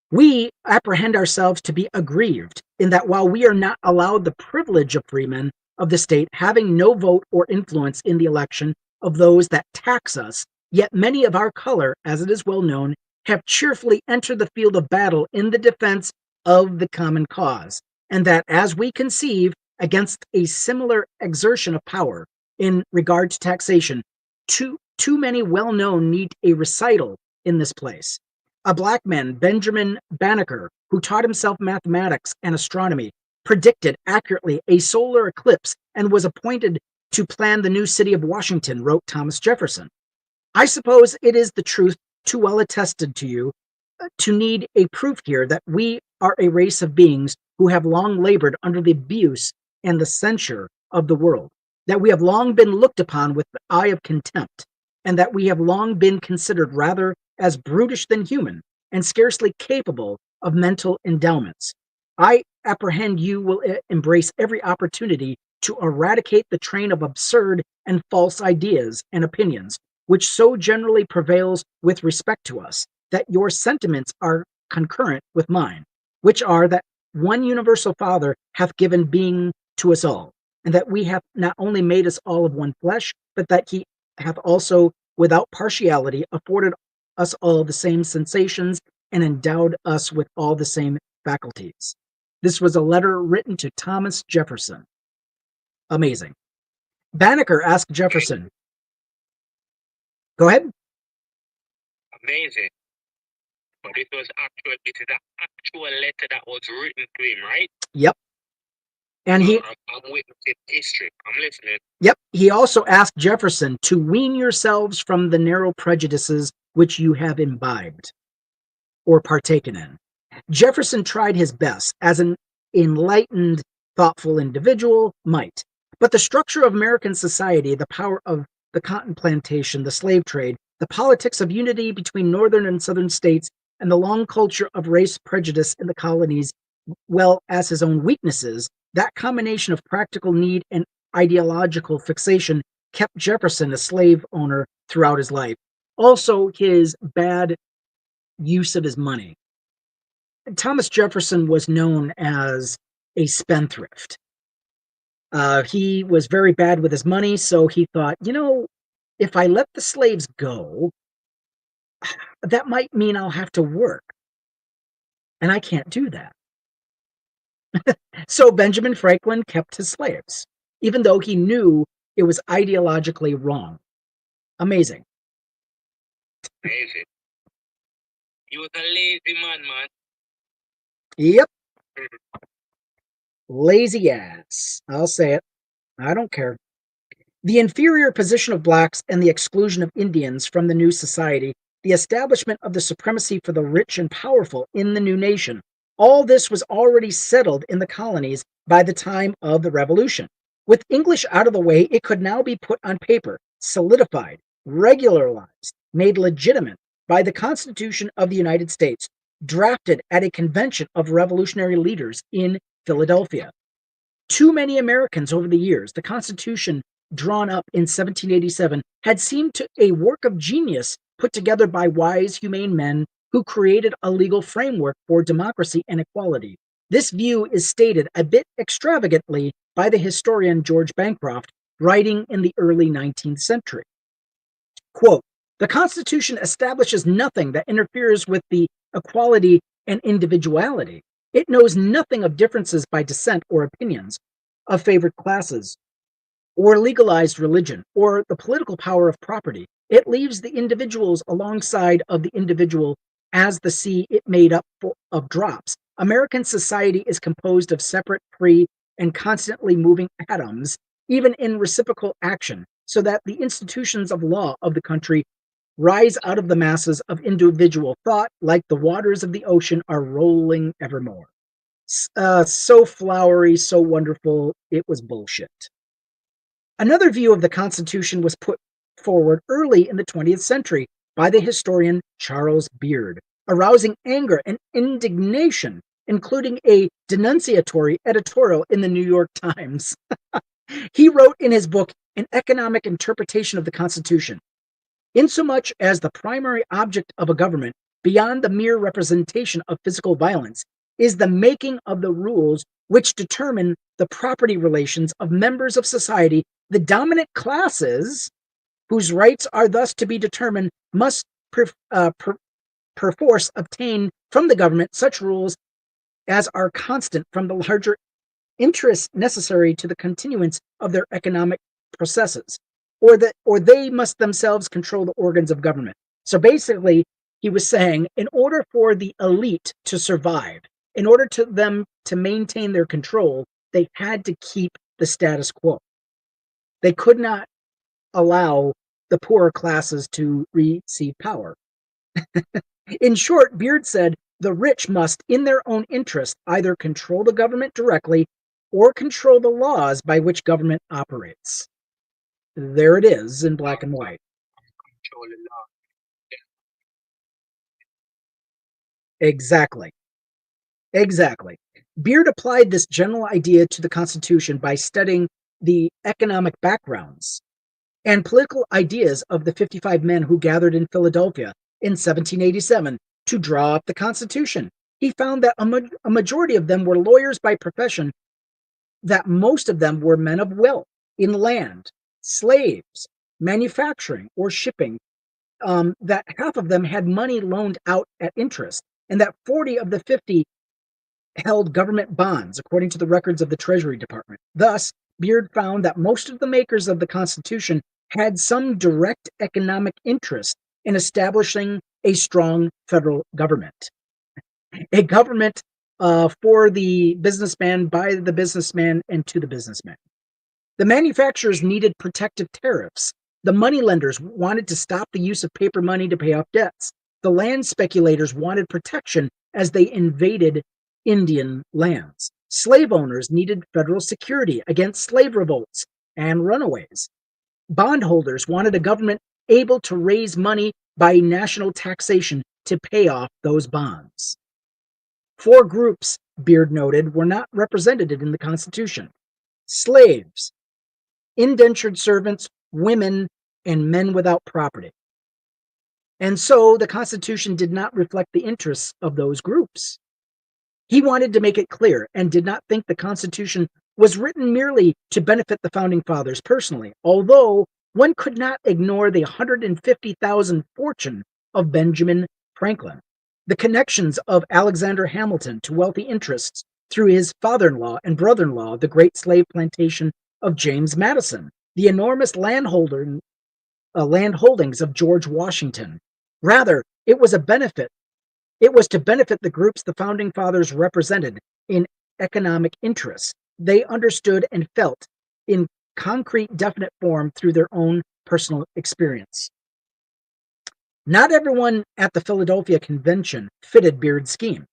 We apprehend ourselves to be aggrieved in that while we are not allowed the privilege of freemen of the state having no vote or influence in the election of those that tax us, yet many of our color, as it is well known, have cheerfully entered the field of battle in the defense of the common cause, and that as we conceive against a similar exertion of power in regard to taxation, too many well-known need a recital in this place. A black man, Benjamin Banneker, who taught himself mathematics and astronomy, predicted accurately a solar eclipse and was appointed to plan the new city of Washington, wrote Thomas Jefferson. I suppose it is the truth too well attested to you to need a proof here that we are a race of beings who have long labored under the abuse and the censure of the world, that we have long been looked upon with the eye of contempt, and that we have long been considered rather as brutish than human, and scarcely capable of mental endowments. I apprehend you will embrace every opportunity to eradicate the train of absurd and false ideas and opinions which so generally prevails with respect to us, that your sentiments are concurrent with mine, which are that one universal Father hath given being to us all, and that we have not only made us all of one flesh, but that he hath also, without partiality, afforded us all the same sensations and endowed us with all the same faculties. This was a letter written to Thomas Jefferson. Amazing. Banneker asked Jefferson. Go ahead. Amazing. But it is an actual letter that was written to him, right? Yep. And he, I'm witnessing history. I'm listening. yep, he also asked Jefferson to wean yourselves from the narrow prejudices which you have imbibed or partaken in. Jefferson tried his best, as an enlightened, thoughtful individual might. But the structure of American society, the power of the cotton plantation, the slave trade, the politics of unity between northern and southern states, and the long culture of race prejudice in the colonies, well as his own weaknesses, that combination of practical need and ideological fixation kept Jefferson a slave owner throughout his life. Also, his bad use of his money. Thomas Jefferson was known as a spendthrift. He was very bad with his money, so he thought, if I let the slaves go, that might mean I'll have to work, and I can't do that. So Benjamin Franklin kept his slaves, even though he knew it was ideologically wrong. Amazing. Amazing. He was a lazy man. Yep. Lazy ass. I'll say it. I don't care. The inferior position of blacks and the exclusion of Indians from the new society, the establishment of the supremacy for the rich and powerful in the new nation, all this was already settled in the colonies by the time of the Revolution. With English out of the way, it could now be put on paper, solidified, regularized, made legitimate by the Constitution of the United States, drafted at a convention of revolutionary leaders in Philadelphia. Too many Americans over the years, the Constitution drawn up in 1787 had seemed to a work of genius put together by wise, humane men who created a legal framework for democracy and equality. This view is stated a bit extravagantly by the historian George Bancroft, writing in the early 19th century. Quote, the Constitution establishes nothing that interferes with the equality and individuality. It knows nothing of differences by descent or opinions, of favored classes, or legalized religion, or the political power of property. It leaves the individuals alongside of the individual as the sea it made up of drops. American society is composed of separate, free, and constantly moving atoms, even in reciprocal action, so that the institutions of law of the country rise out of the masses of individual thought like the waters of the ocean are rolling evermore. So flowery, so wonderful, it was bullshit. Another view of the Constitution was put forward early in the 20th century by the historian Charles Beard, arousing anger and indignation, including a denunciatory editorial in the New York Times. He wrote in his book, An Economic Interpretation of the Constitution, insomuch as the primary object of a government, beyond the mere representation of physical violence, is the making of the rules which determine the property relations of members of society, the dominant classes, whose rights are thus to be determined, must perforce obtain from the government such rules as are constant from the larger interests necessary to the continuance of their economic processes, or they must themselves control the organs of government. So basically, he was saying, in order for the elite to survive, in order to them to maintain their control, they had to keep the status quo. They could not allow the poorer classes to receive power. In short, Beard said, the rich must, in their own interest, either control the government directly or control the laws by which government operates. There it is in black and white. Exactly. Exactly. Beard applied this general idea to the Constitution by studying the economic backgrounds and political ideas of the 55 men who gathered in Philadelphia in 1787 to draw up the Constitution. He found that a majority of them were lawyers by profession, that most of them were men of wealth in land, slaves, manufacturing, or shipping, that half of them had money loaned out at interest, and that 40 of the 50 held government bonds, according to the records of the Treasury Department. Thus, Beard found that most of the makers of the Constitution had some direct economic interest in establishing a strong federal government. A government for the businessman, by the businessman, and to the businessman. The manufacturers needed protective tariffs. The moneylenders wanted to stop the use of paper money to pay off debts. The land speculators wanted protection as they invaded Indian lands. Slave owners needed federal security against slave revolts and runaways. Bondholders wanted a government able to raise money by national taxation to pay off those bonds. Four groups, Beard noted, were not represented in the Constitution: slaves, indentured servants, women, and men without property. And so the Constitution did not reflect the interests of those groups. He wanted to make it clear and did not think the Constitution was written merely to benefit the Founding Fathers personally, although one could not ignore the 150,000 fortune of Benjamin Franklin, the connections of Alexander Hamilton to wealthy interests through his father-in-law and brother-in-law, the great slave plantation of James Madison, the enormous landholdings of George Washington. Rather, it was to benefit the groups the Founding Fathers represented in economic interests they understood and felt in concrete, definite form through their own personal experience. Not everyone at the Philadelphia Convention fitted Beard's scheme.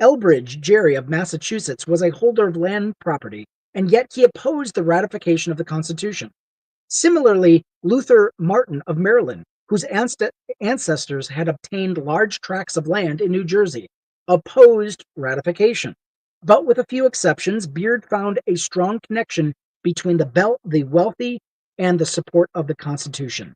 Elbridge Gerry of Massachusetts was a holder of land property, and yet he opposed the ratification of the Constitution. Similarly, Luther Martin of Maryland, whose ancestors had obtained large tracts of land in New Jersey, opposed ratification. But with a few exceptions, Beard found a strong connection between the wealthy and the support of the Constitution.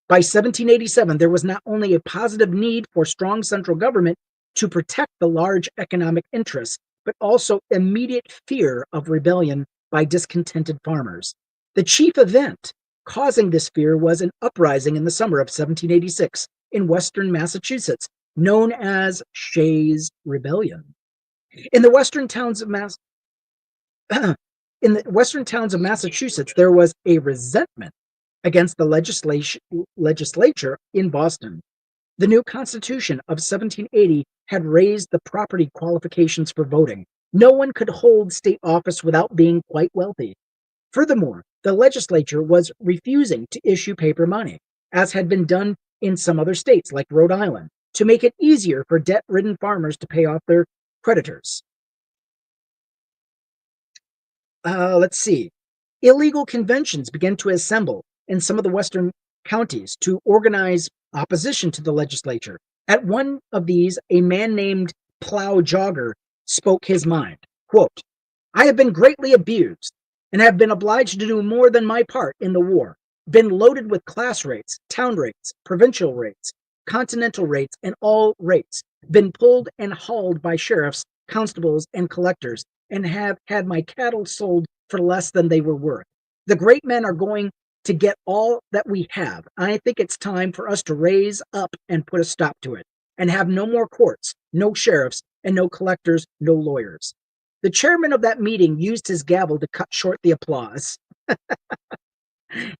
By 1787, there was not only a positive need for strong central government to protect the large economic interests, but also immediate fear of rebellion by discontented farmers. The chief event causing this fear was an uprising in the summer of 1786 in western Massachusetts, known as Shays' Rebellion. In the western towns of Massachusetts, there was a resentment against the legislature in Boston. The new Constitution of 1780 had raised the property qualifications for voting. No one could hold state office without being quite wealthy. Furthermore, the legislature was refusing to issue paper money, as had been done in some other states like Rhode Island, to make it easier for debt-ridden farmers to pay off their creditors. Let's see. Illegal conventions began to assemble in some of the western counties to organize opposition to the legislature. At one of these, a man named Plow Jogger spoke his mind. Quote, "I have been greatly abused and have been obliged to do more than my part in the war, been loaded with class rates, town rates, provincial rates, continental rates, and all rates, been pulled and hauled by sheriffs, constables, and collectors, and have had my cattle sold for less than they were worth. The great men are going to get all that we have. I think it's time for us to raise up and put a stop to it, and have no more courts, no sheriffs, and no collectors, no lawyers." The chairman of that meeting used his gavel to cut short the applause.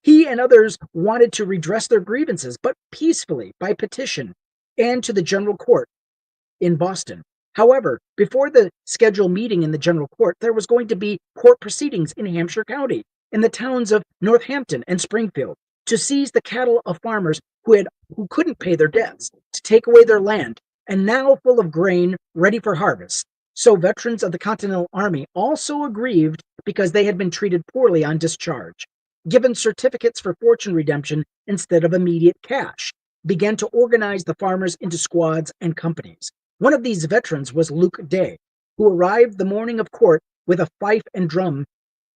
He and others wanted to redress their grievances, but peacefully, by petition, and to the general court in Boston. However, before the scheduled meeting in the general court, there was going to be court proceedings in Hampshire County, in the towns of Northampton and Springfield, to seize the cattle of farmers who couldn't pay their debts, to take away their land, and now full of grain, ready for harvest. So veterans of the Continental Army, also aggrieved because they had been treated poorly on discharge, given certificates for fortune redemption instead of immediate cash, began to organize the farmers into squads and companies. One of these veterans was Luke Day, who arrived the morning of court with a fife and drum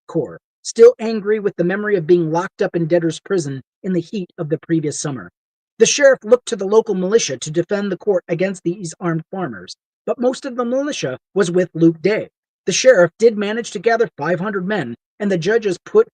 corps, still angry with the memory of being locked up in debtor's prison in the heat of the previous summer. The sheriff looked to the local militia to defend the court against these armed farmers, but most of the militia was with Luke Day. The sheriff did manage to gather 500 men, and the judges put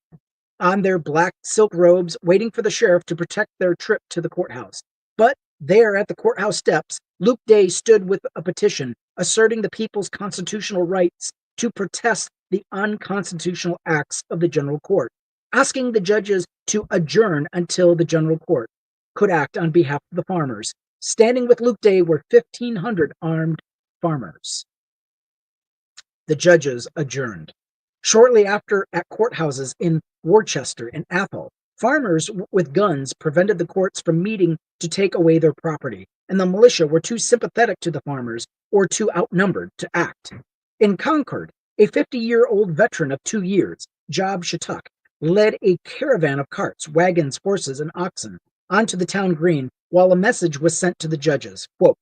on their black silk robes, waiting for the sheriff to protect their trip to the courthouse. But there at the courthouse steps, Luke Day stood with a petition asserting the people's constitutional rights to protest the unconstitutional acts of the general court, asking the judges to adjourn until the general court could act on behalf of the farmers. Standing with Luke Day were 1,500 armed farmers. The judges adjourned. Shortly after, at courthouses in Worcester and Athol, farmers with guns prevented the courts from meeting to take away their property, and the militia were too sympathetic to the farmers or too outnumbered to act. In Concord, a 50-year-old veteran of 2 years, Job Shattuck, led a caravan of carts, wagons, horses, and oxen onto the town green while a message was sent to the judges. Quote,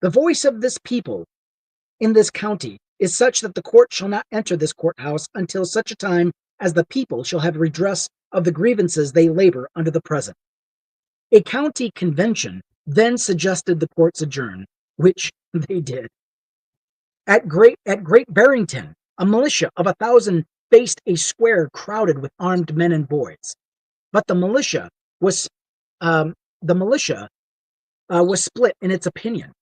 "The voice of this people in this county is such that the court shall not enter this courthouse until such a time as the people shall have redress of the grievances they labor under the present." A county convention then suggested the courts adjourn, which they did. At Great Barrington, a militia of 1,000 faced a square crowded with armed men and boys, but the militia was split in its opinion.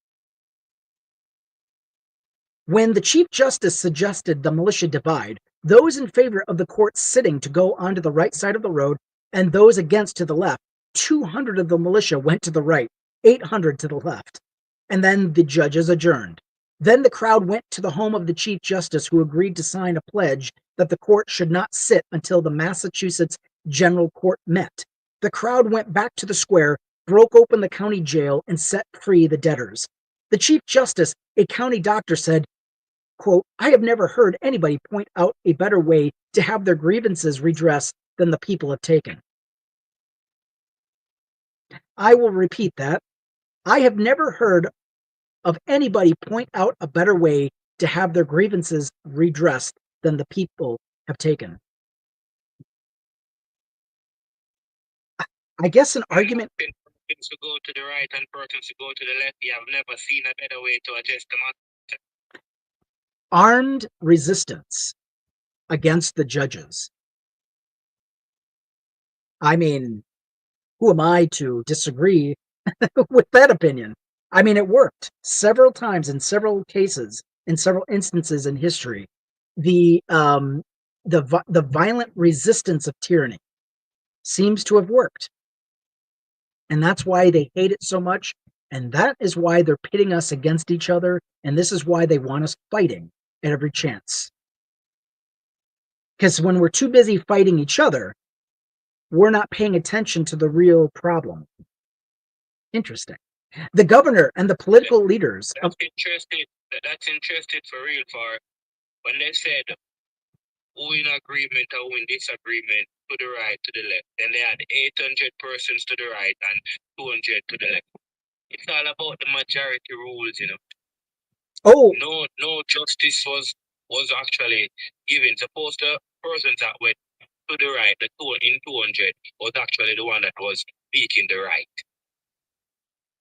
When the Chief Justice suggested the militia divide, those in favor of the court sitting to go onto the right side of the road, and those against to the left, 200 of the militia went to the right, 800 to the left, and then the judges adjourned. Then the crowd went to the home of the Chief Justice, who agreed to sign a pledge that the court should not sit until the Massachusetts General Court met. The crowd went back to the square, broke open the county jail, and set free the debtors. The Chief Justice, a county doctor, said, quote, "I have never heard anybody point out a better way to have their grievances redressed than the people have taken." I will repeat that. I have never heard of anybody point out a better way to have their grievances redressed than the people have taken. I guess an argument... Persons to go to the right and persons to go to the left. You have never seen a better way to address the matter. Armed resistance against the judges. I mean, who am I to disagree with that opinion? I mean, it worked several times in several cases, in several instances in history. The violent resistance of tyranny seems to have worked. And that's why they hate it so much. And that is why they're pitting us against each other. And this is why they want us fighting at every chance. Because when we're too busy fighting each other, we're not paying attention to the real problem. Interesting. The governor and the political leaders... That's interesting for real, for when they said who in agreement or who in disagreement to the right, to the left. Then they had 800 persons to the right and 200 to the left. It's all about the majority rules, you know. Oh. No justice was actually given. Suppose the persons that went to the right, the 200, was actually the one that was speaking the right.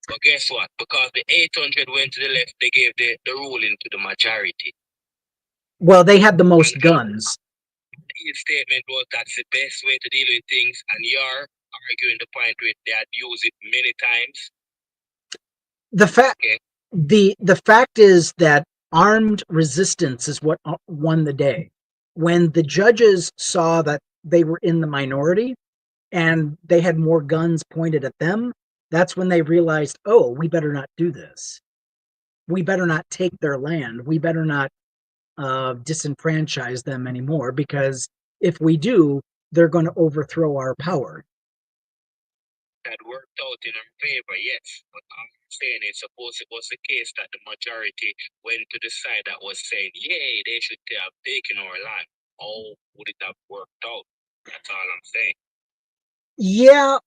But guess what? Because the 800 went to the left, they gave the ruling to the majority. Well, they had the most guns. His statement was that's the best way to deal with things, and you're arguing the point with they had used it many times. The fact is that armed resistance is what won the day. When the judges saw that they were in the minority and they had more guns pointed at them, that's when they realized, oh, we better not do this. We better not take their land. We better not disenfranchise them anymore, because if we do, they're going to overthrow our power. That worked out in our favor, yes. But I'm saying it, suppose it was the case that the majority went to the side that was saying, yay, they should have taken our land. How would it have worked out? That's all I'm saying. Yeah,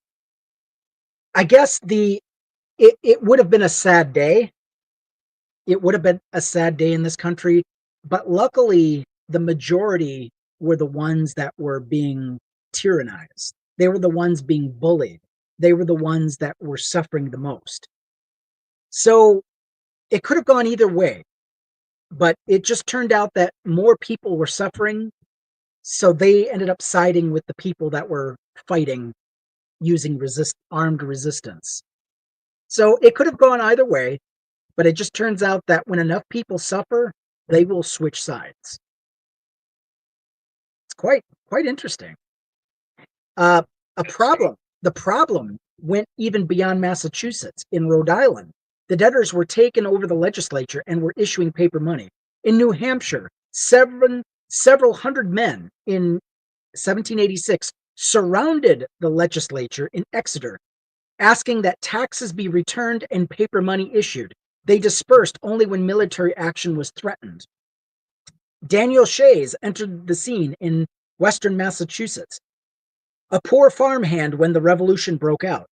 I guess it would have been a sad day. It would have been a sad day in this country, but luckily the majority were the ones that were being tyrannized. They were the ones being bullied. They were the ones that were suffering the most. So it could have gone either way, but it just turned out that more people were suffering, so they ended up siding with the people that were fighting using armed resistance. So it could have gone either way, but it just turns out that when enough people suffer, they will switch sides. It's quite interesting. The problem went even beyond Massachusetts. In Rhode Island, the debtors were taking over the legislature and were issuing paper money. In New Hampshire, Several hundred men in 1786 surrounded the legislature in Exeter, asking that taxes be returned and paper money issued. They dispersed only when military action was threatened. Daniel Shays entered the scene in western Massachusetts, a poor farmhand when the Revolution broke out.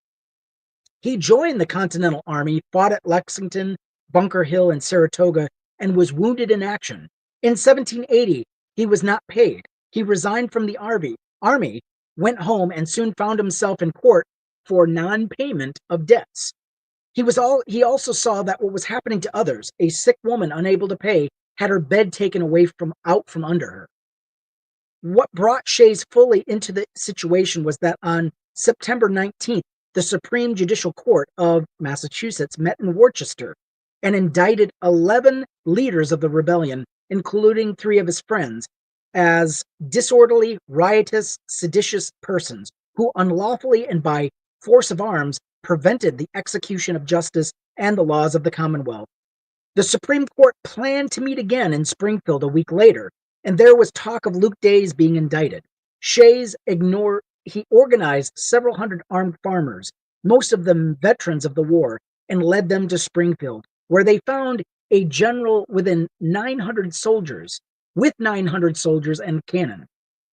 He joined the Continental Army, fought at Lexington, Bunker Hill, and Saratoga, and was wounded in action. In 1780, he was not paid. He resigned from the army, went home, and soon found himself in court for non-payment of debts. He also saw that what was happening to others, a sick woman unable to pay, had her bed taken away from under her. What brought Shays fully into the situation was that on September 19th, the Supreme Judicial Court of Massachusetts met in Worcester and indicted 11 leaders of the rebellion, including 3 of his friends, as disorderly, riotous, seditious persons who unlawfully and by force of arms prevented the execution of justice and the laws of the Commonwealth. The Supreme Court planned to meet again in Springfield a week later, and there was talk of Luke Days being indicted. Shays he organized several hundred armed farmers, most of them veterans of the war, and led them to Springfield, where they found a general with 900 soldiers and cannon.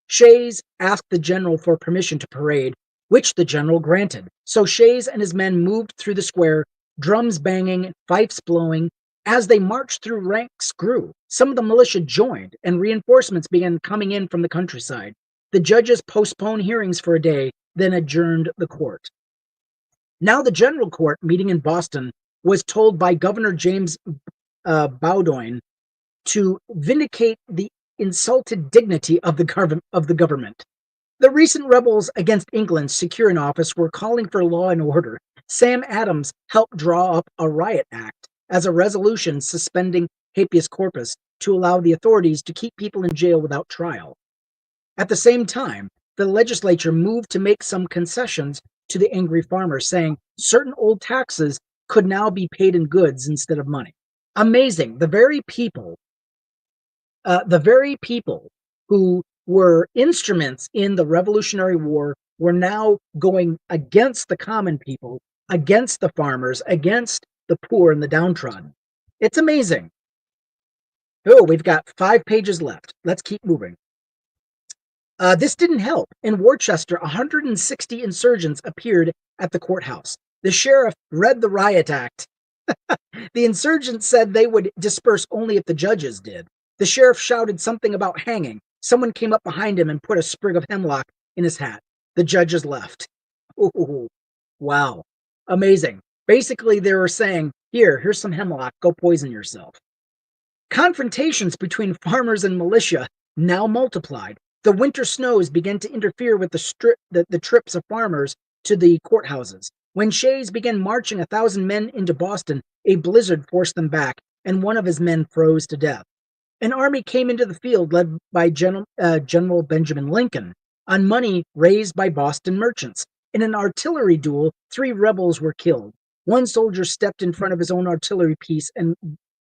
Shays asked the general for permission to parade, which the general granted. So Shays and his men moved through the square, drums banging, fifes blowing. As they marched through, ranks grew. Some of the militia joined, and reinforcements began coming in from the countryside. The judges postponed hearings for a day, then adjourned the court. Now the General Court, meeting in Boston, was told by Governor James Bowdoin to vindicate the insulted dignity of the government. The recent rebels against England, secure in office, were calling for law and order. Sam Adams helped draw up a riot act as a resolution suspending habeas corpus to allow the authorities to keep people in jail without trial. At the same time, the legislature moved to make some concessions to the angry farmers, saying certain old taxes could now be paid in goods instead of money. Amazing. The very people who were instruments in the Revolutionary War were now going against the common people, against the farmers, against the poor and the downtrodden. It's amazing. Oh, we've got 5 pages left. Let's keep moving. This didn't help. In Worcester, 160 insurgents appeared at the courthouse. The sheriff read the riot act. The insurgents said they would disperse only if the judges did. The sheriff shouted something about hanging. Someone came up behind him and put a sprig of hemlock in his hat. The judges left. Ooh, wow. Amazing. Basically, they were saying, here's some hemlock. Go poison yourself. Confrontations between farmers and militia now multiplied. The winter snows began to interfere with the trips of farmers to the courthouses. When Shays began marching 1,000 men into Boston, a blizzard forced them back, and one of his men froze to death. An army came into the field led by General Benjamin Lincoln on money raised by Boston merchants. In an artillery duel, 3 rebels were killed. One soldier stepped in front of his own artillery piece and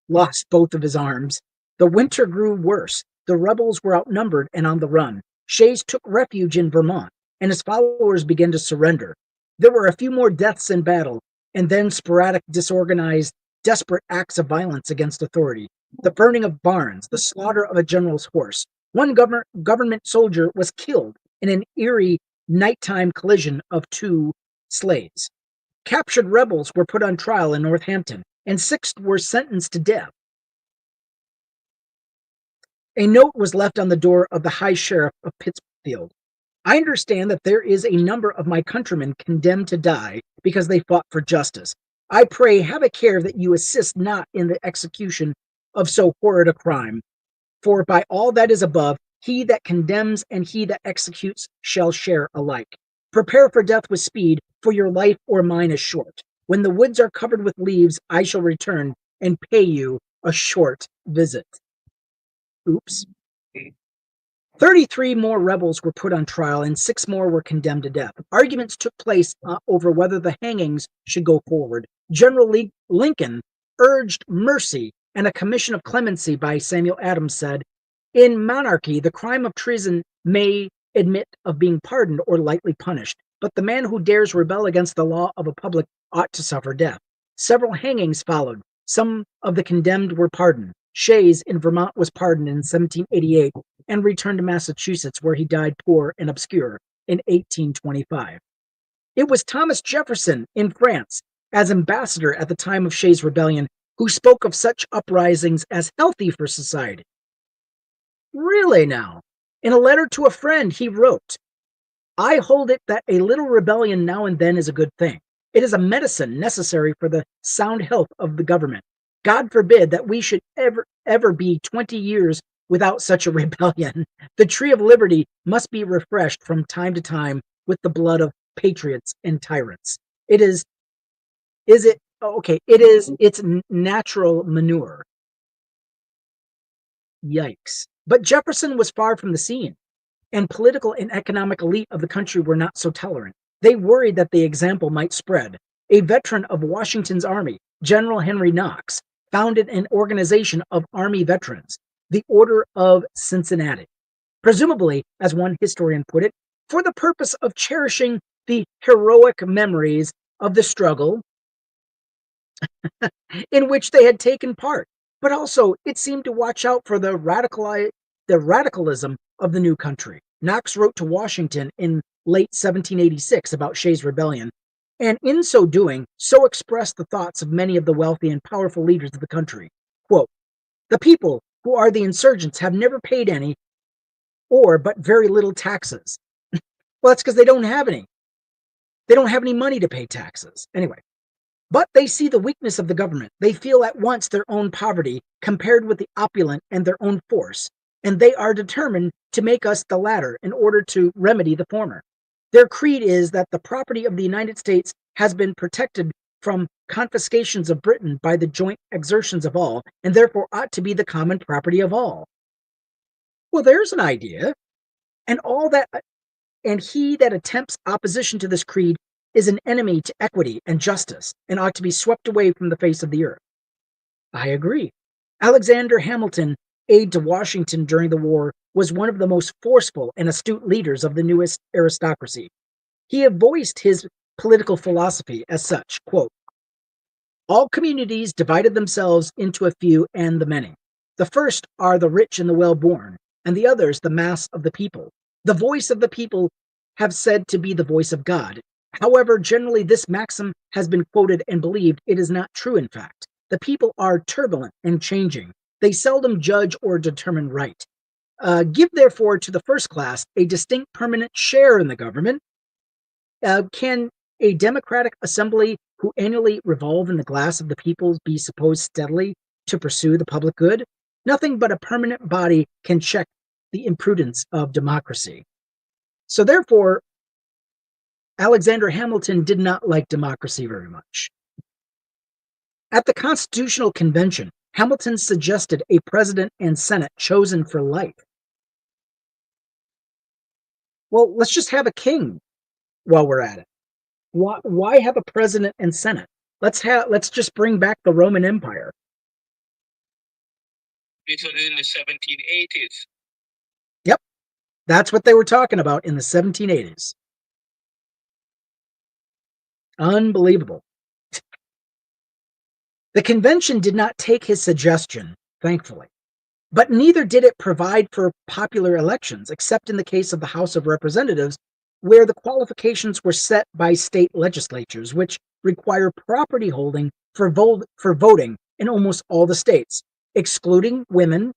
lost both of his arms. The winter grew worse. The rebels were outnumbered and on the run. Shays took refuge in Vermont, and his followers began to surrender. There were a few more deaths in battle, and then sporadic, disorganized, desperate acts of violence against authority. The burning of barns, the slaughter of a general's horse. One government soldier was killed in an eerie nighttime collision of 2 sleighs. Captured rebels were put on trial in Northampton, and 6 were sentenced to death. A note was left on the door of the High Sheriff of Pittsfield. I understand that there is a number of my countrymen condemned to die because they fought for justice. I pray have a care that you assist not in the execution of so horrid a crime. For by all that is above, he that condemns and he that executes shall share alike. Prepare for death with speed, for your life or mine is short. When the woods are covered with leaves, I shall return and pay you a short visit. Oops. 33 more rebels were put on trial and 6 more were condemned to death. Arguments took place over whether the hangings should go forward. General Lincoln urged mercy, and a commission of clemency by Samuel Adams said, In monarchy, the crime of treason may admit of being pardoned or lightly punished, but the man who dares rebel against the law of a public ought to suffer death. Several hangings followed. Some of the condemned were pardoned. Shays in Vermont was pardoned in 1788 and returned to Massachusetts, where he died poor and obscure in 1825. It was Thomas Jefferson in France, as ambassador at the time of Shays' rebellion, who spoke of such uprisings as healthy for society. Really now? In a letter to a friend, he wrote, I hold it that a little rebellion now and then is a good thing. It is a medicine necessary for the sound health of the government. God forbid that we should ever be 20 years without such a rebellion. The tree of liberty must be refreshed from time to time with the blood of patriots and tyrants. It is its natural manure. Yikes. But Jefferson was far from the scene, and political and economic elite of the country were not so tolerant. They worried that the example might spread. A veteran of Washington's army, General Henry Knox, founded an organization of army veterans, the Order of Cincinnati, presumably, as one historian put it, for the purpose of cherishing the heroic memories of the struggle in which they had taken part. But also, it seemed to watch out for the radicalism of the new country. Knox wrote to Washington in late 1786 about Shays' rebellion, and in so doing, so expressed the thoughts of many of the wealthy and powerful leaders of the country. Quote, the people who are the insurgents have never paid any or but very little taxes. Well, that's because they don't have any. They don't have any money to pay taxes. Anyway, but they see the weakness of the government. They feel at once their own poverty compared with the opulent and their own force, and they are determined to make us the latter in order to remedy the former. Their creed is that the property of the United States has been protected from confiscations of Britain by the joint exertions of all, and therefore ought to be the common property of all. Well, there's an idea, and he that attempts opposition to this creed is an enemy to equity and justice, and ought to be swept away from the face of the earth. I agree. Alexander Hamilton, aide to Washington during the war, was one of the most forceful and astute leaders of the newest aristocracy. He had voiced his political philosophy as such, quote, all communities divided themselves into a few and the many. The first are the rich and the well-born, and the others the mass of the people. The voice of the people have said to be the voice of God. However, generally this maxim has been quoted and believed. It is not true, in fact. The people are turbulent and changing. They seldom judge or determine right. Give, therefore, to the first class a distinct permanent share in the government. Can a democratic assembly who annually revolve in the glass of the people be supposed steadily to pursue the public good? Nothing but a permanent body can check the imprudence of democracy. So therefore, Alexander Hamilton did not like democracy very much. At the Constitutional Convention, Hamilton suggested a president and Senate chosen for life. Well, let's just have a king while we're at it. Why have a president and Senate? Let's just bring back the Roman Empire. It was in the 1780s. Yep, that's what they were talking about in the 1780s. Unbelievable. The convention did not take his suggestion, thankfully, but neither did it provide for popular elections, except in the case of the House of Representatives, where the qualifications were set by state legislatures, which require property holding for voting in almost all the states, excluding women,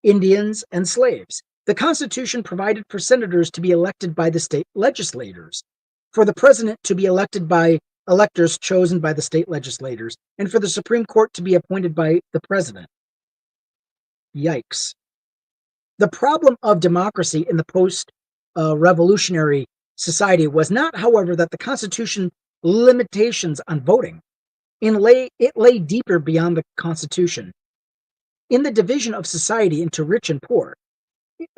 Indians, and slaves. The Constitution provided for senators to be elected by the state legislators, for the president to be elected by electors chosen by the state legislators, and for the Supreme Court to be appointed by the president. Yikes. The problem of democracy in the post-revolutionary society was not, however, that the Constitution limitations on voting. It lay deeper beyond the Constitution. In the division of society into rich and poor,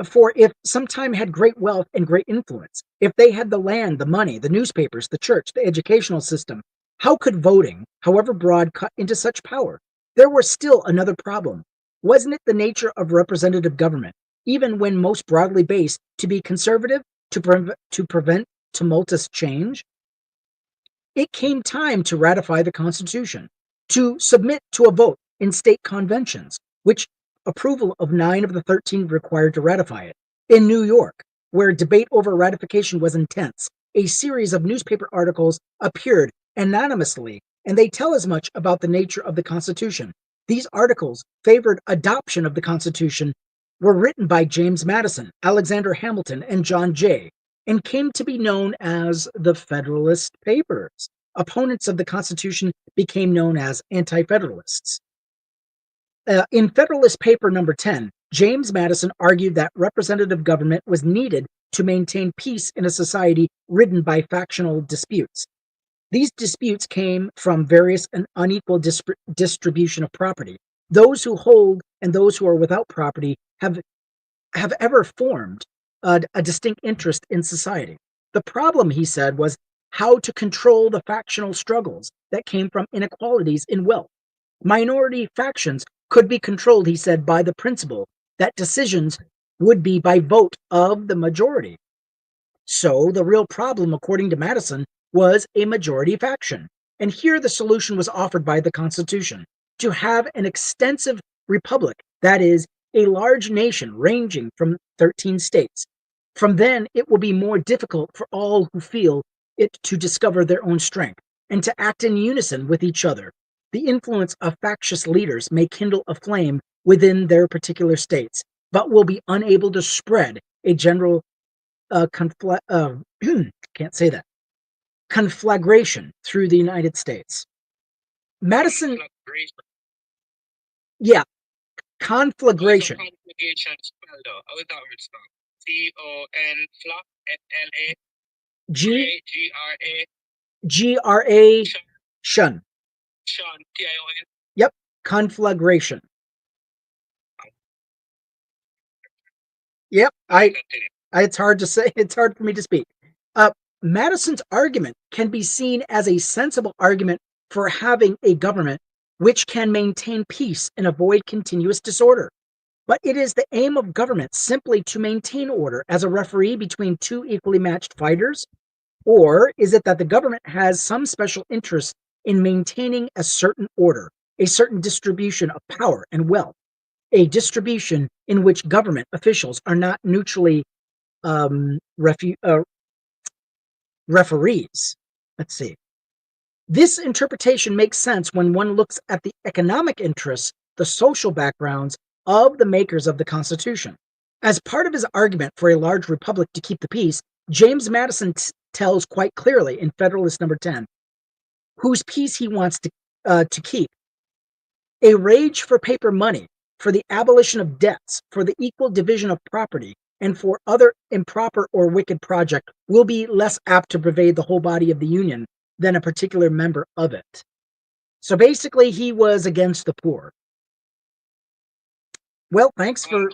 for if some time had great wealth and great influence, if they had the land, the money, the newspapers, the church, the educational system, how could voting, however broad, cut into such power? There was still another problem. Wasn't it the nature of representative government even when most broadly based, to be conservative, to prevent tumultuous change. It came time to ratify the Constitution, to submit to a vote in state conventions, which approval of 9 of the 13 required to ratify it. In New York, where debate over ratification was intense, a series of newspaper articles appeared anonymously, and they tell as much about the nature of the Constitution. These articles favored adoption of the Constitution, were written by James Madison, Alexander Hamilton, and John Jay, and came to be known as the Federalist Papers. Opponents of the Constitution became known as Anti-Federalists. In Federalist Paper number 10, James Madison argued that representative government was needed to maintain peace in a society ridden by factional disputes. These disputes came from various and unequal distribution of property. Those who hold and those who are without property have ever formed a distinct interest in society. The problem, he said, was how to control the factional struggles that came from inequalities in wealth. Minority factions could be controlled, he said, by the principle that decisions would be by vote of the majority. So the real problem, according to Madison, was a majority faction. And here the solution was offered by the Constitution: to have an extensive republic, that is, a large nation ranging from 13 states. From then, it will be more difficult for all who feel it to discover their own strength and to act in unison with each other. The influence of factious leaders may kindle a flame within their particular states, but will be unable to spread a general can't say that, conflagration through the United States. Madison, yeah, conflagration. Conflagration spelled out. How is that word spelled? C-O-N flop F-L-A G-R-A G-R-A shun. Sean T-I-O-N. Yep, conflagration. Yep, it's hard to say. It's hard for me to speak. Madison's argument can be seen as a sensible argument for having a government which can maintain peace and avoid continuous disorder. But it is the aim of government simply to maintain order as a referee between two equally matched fighters? Or is it that the government has some special interest in maintaining a certain order, a certain distribution of power and wealth, a distribution in which government officials are not neutrally referees? Let's see. This interpretation makes sense when one looks at the economic interests, the social backgrounds of the makers of the Constitution. As part of his argument for a large republic to keep the peace, James Madison tells quite clearly in Federalist number 10 whose peace he wants to keep. A rage for paper money, for the abolition of debts, for the equal division of property, and for other improper or wicked project will be less apt to pervade the whole body of the Union than a particular member of it. So basically, he was against the poor. Well, thanks for... His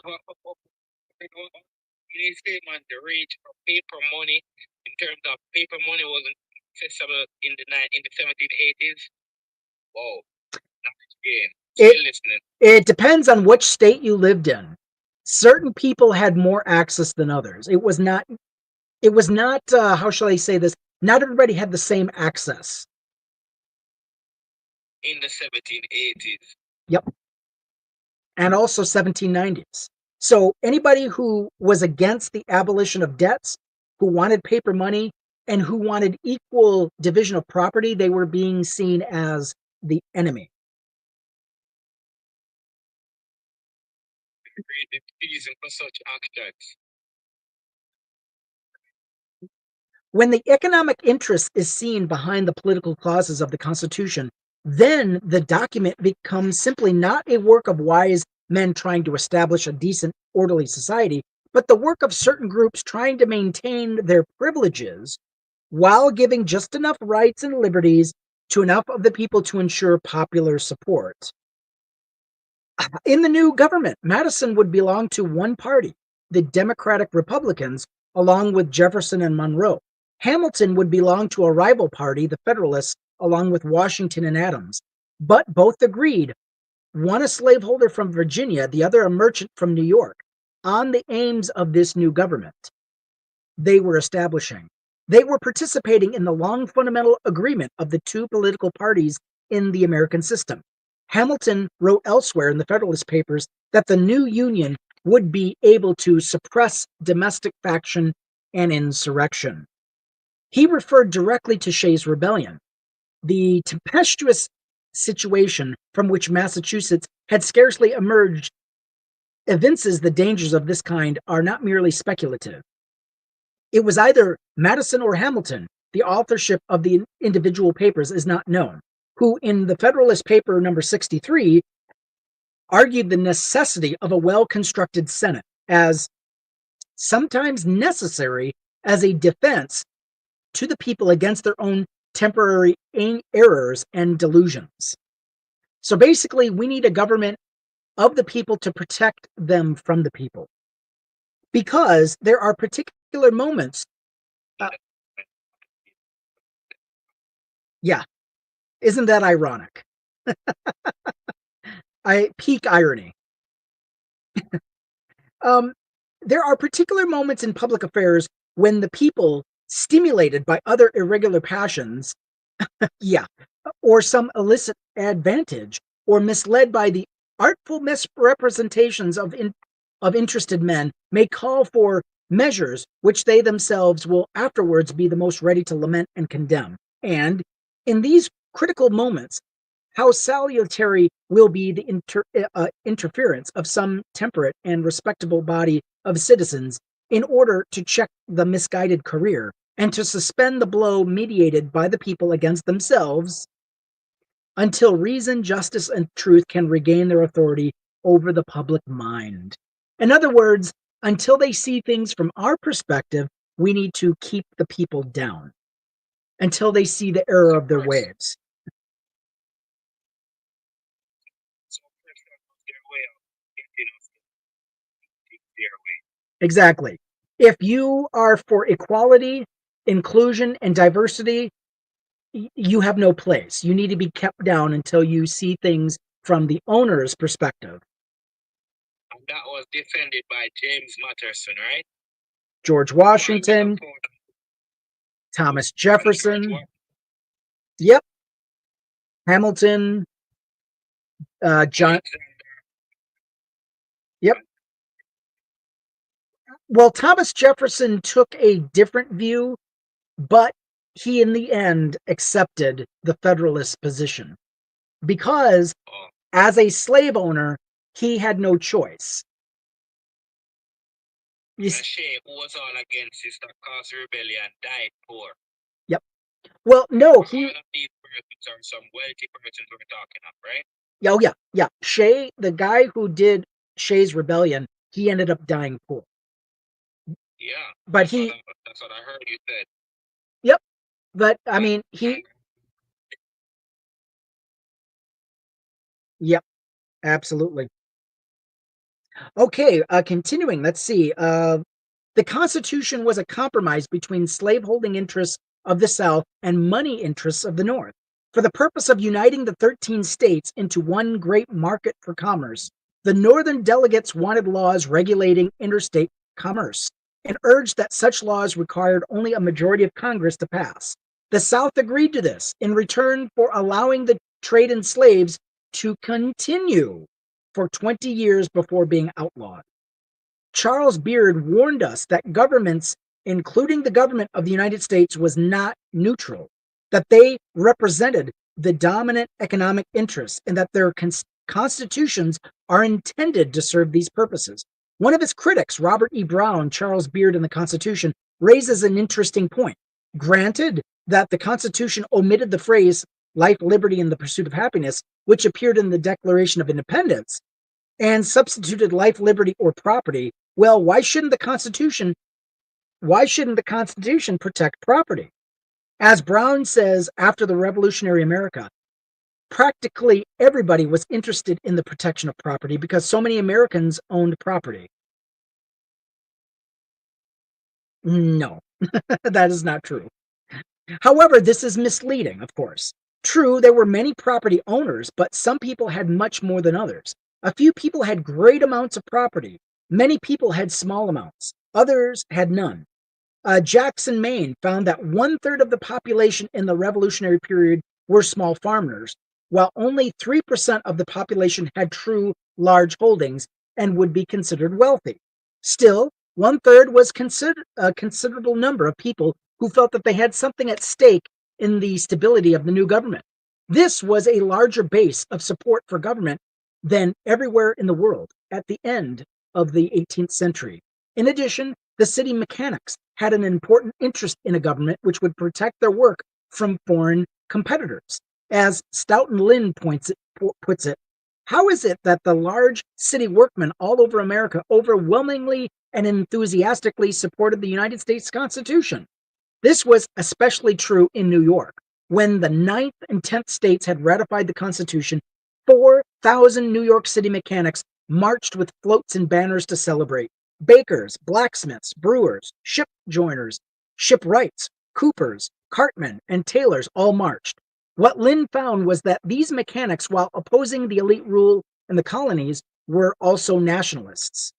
statement, the rage for paper money, in terms of paper money wasn't accessible in the 1780s. Whoa, still listening. It depends on which state you lived in. Certain people had more access than others. It was not, how shall I say this? Not everybody had the same access. In the 1780s. Yep. And also 1790s. So anybody who was against the abolition of debts, who wanted paper money, and who wanted equal division of property, they were being seen as the enemy. Reason for such actions. When the economic interest is seen behind the political clauses of the Constitution, then the document becomes simply not a work of wise men trying to establish a decent, orderly society, but the work of certain groups trying to maintain their privileges while giving just enough rights and liberties to enough of the people to ensure popular support. In the new government, Madison would belong to one party, the Democratic Republicans, along with Jefferson and Monroe. Hamilton would belong to a rival party, the Federalists, along with Washington and Adams. But both agreed, one a slaveholder from Virginia, the other a merchant from New York. on the aims of this new government they were establishing. They were participating in the long fundamental agreement of the two political parties in the American system. Hamilton wrote elsewhere in the Federalist Papers that the new Union would be able to suppress domestic faction and insurrection. He referred directly to Shays' Rebellion. The tempestuous situation from which Massachusetts had scarcely emerged evinces the dangers of this kind are not merely speculative. It was either Madison or Hamilton, the authorship of the individual papers is not known, who in the Federalist Paper number 63 argued the necessity of a well-constructed Senate as sometimes necessary as a defense to the people against their own temporary errors and delusions. So basically, we need a government of the people to protect them from the people. Because there are particular moments. Yeah. Isn't that ironic? Peak irony. There are particular moments in public affairs when the people, stimulated by other irregular passions, or some illicit advantage, or misled by the artful misrepresentations of interested men, may call for measures which they themselves will afterwards be the most ready to lament and condemn. And in these critical moments, how salutary will be the interference of some temperate and respectable body of citizens in order to check the misguided career and to suspend the blow mediated by the people against themselves until reason, justice, and truth can regain their authority over the public mind. In other words, until they see things from our perspective, we need to keep the people down until they see the error of their ways. Exactly. If you are for equality, inclusion, and diversity, you have no place. You need to be kept down until you see things from the owner's perspective. And that was defended by James Madison, right? George Washington, Thomas Jefferson. Yep. Hamilton, John. Yep. Well, Thomas Jefferson took a different view, but he in the end accepted the Federalist position because as a slave owner, he had no choice. Shea, who was all against Sister Cause Rebellion, died poor. Yep. Well, no, all of these persons are some wealthy persons we're talking of, right? Oh, yeah. Shea, the guy who did Shays' Rebellion, he ended up dying poor. Yeah. But that's what I heard you said. Yep. But, I mean, Yep. Absolutely. Okay, continuing, let's see. The Constitution was a compromise between slaveholding interests of the South and money interests of the North. For the purpose of uniting the 13 states into one great market for commerce, the Northern delegates wanted laws regulating interstate commerce and urged that such laws required only a majority of Congress to pass. The South agreed to this in return for allowing the trade in slaves to continue for 20 years before being outlawed. Charles Beard warned us that governments, including the government of the United States, was not neutral, that they represented the dominant economic interests, and that their constitutions are intended to serve these purposes. One of his critics, Robert E. Brown, Charles Beard and the Constitution, raises an interesting point. Granted that the Constitution omitted the phrase life, liberty, and the pursuit of happiness, which appeared in the Declaration of Independence, and substituted life, liberty, or property, well, why shouldn't the Constitution protect property? As Brown says, after the Revolutionary America, practically everybody was interested in the protection of property because so many Americans owned property. No, that is not true. However, this is misleading, of course. True, there were many property owners, but some people had much more than others. A few people had great amounts of property, Many people had small amounts, others had none. Jackson, Maine found that 1/3 of the population in the Revolutionary period were small farmers, while only 3% of the population had true large holdings and would be considered wealthy. Still, 1/3 was a considerable number of people who felt that they had something at stake in the stability of the new government. This was a larger base of support for government than everywhere in the world at the end of the 18th century. In addition, the city mechanics had an important interest in a government which would protect their work from foreign competitors. As Stoughton Lynn puts it, how is it that the large city workmen all over America overwhelmingly and enthusiastically supported the United States Constitution? This was especially true in New York. When the 9th and 10th states had ratified the Constitution, 4,000 New York City mechanics marched with floats and banners to celebrate. Bakers, blacksmiths, brewers, ship joiners, shipwrights, coopers, cartmen, and tailors all marched. What Lynn found was that these mechanics, while opposing the elite rule in the colonies, were also nationalists.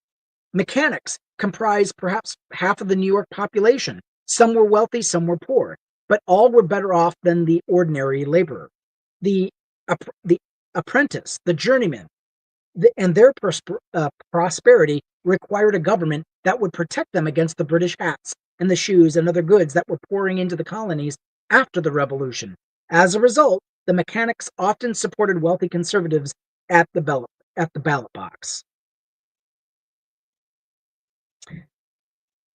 Mechanics comprised perhaps half of the New York population. Some were wealthy, some were poor, but all were better off than the ordinary laborer. The, the apprentice, the journeyman, and their prosperity required a government that would protect them against the British hats and the shoes and other goods that were pouring into the colonies after the Revolution. As a result, the mechanics often supported wealthy conservatives at the ballot box.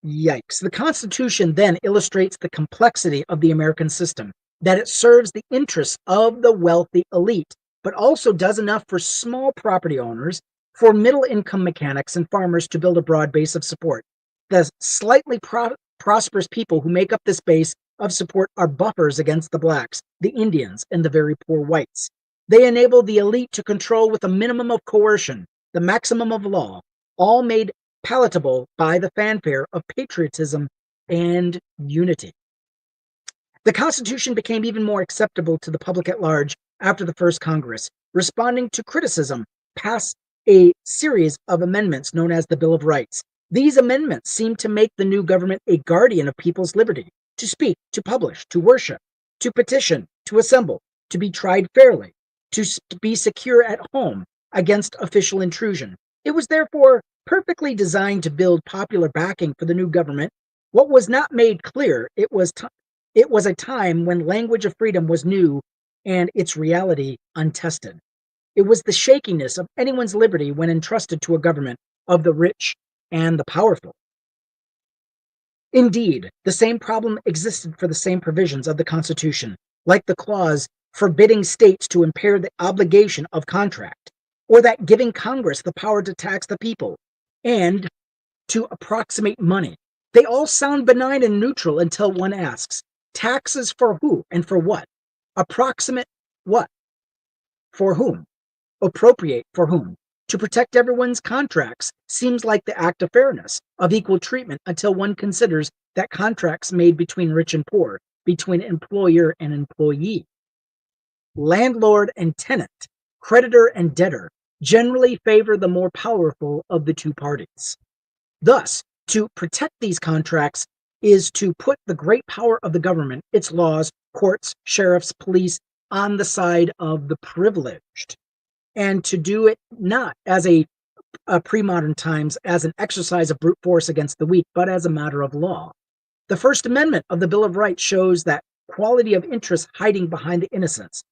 Yikes. The Constitution then illustrates the complexity of the American system, that it serves the interests of the wealthy elite, but also does enough for small property owners, for middle-income mechanics and farmers to build a broad base of support. The slightly prosperous people who make up this base of support are buffers against the blacks, the Indians, and the very poor whites. They enable the elite to control with a minimum of coercion, the maximum of law, all made palatable by the fanfare of patriotism and unity. The Constitution became even more acceptable to the public at large after the First Congress, responding to criticism, passed a series of amendments known as the Bill of Rights. These amendments seemed to make the new government a guardian of people's liberty to speak, to publish, to worship, to petition, to assemble, to be tried fairly, to be secure at home against official intrusion. It was therefore perfectly designed to build popular backing for the new government. What was not made clear, it was a time when language of freedom was new and its reality untested. It was the shakiness of anyone's liberty when entrusted to a government of the rich and the powerful. Indeed, the same problem existed for the same provisions of the Constitution, like the clause forbidding states to impair the obligation of contract, or that giving Congress the power to tax the people and to approximate money. They all sound benign and neutral until one asks, taxes for who and for what? Approximate what? For whom? Appropriate for whom? To protect everyone's contracts seems like the act of fairness, of equal treatment, until one considers that contracts made between rich and poor, between employer and employee, landlord and tenant, creditor and debtor, generally favor the more powerful of the two parties. Thus, to protect these contracts is to put the great power of the government, its laws, courts, sheriffs, police, on the side of the privileged, and to do it not as a pre-modern times as an exercise of brute force against the weak, but as a matter of law. The First Amendment of the Bill of Rights shows that quality of interest hiding behind the innocents.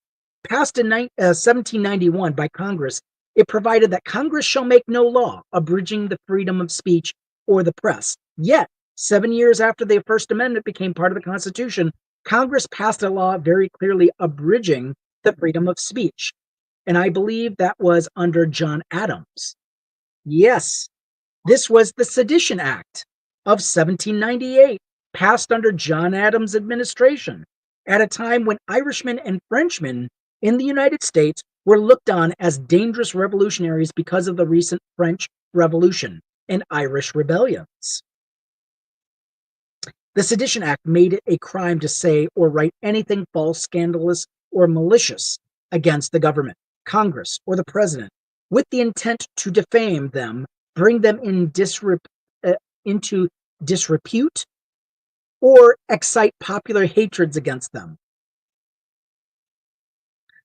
Passed in 1791 by Congress, it provided that Congress shall make no law abridging the freedom of speech or the press. Yet, 7 years after the First Amendment became part of the Constitution, Congress passed a law very clearly abridging the freedom of speech. And I believe that was under John Adams. Yes, this was the Sedition Act of 1798, passed under John Adams' administration, at a time when Irishmen and Frenchmen in the United States were looked on as dangerous revolutionaries because of the recent French Revolution and Irish rebellions. The Sedition Act made it a crime to say or write anything false, scandalous, or malicious against the government, Congress, or the president, with the intent to defame them bring them into disrepute, or excite popular hatreds against them.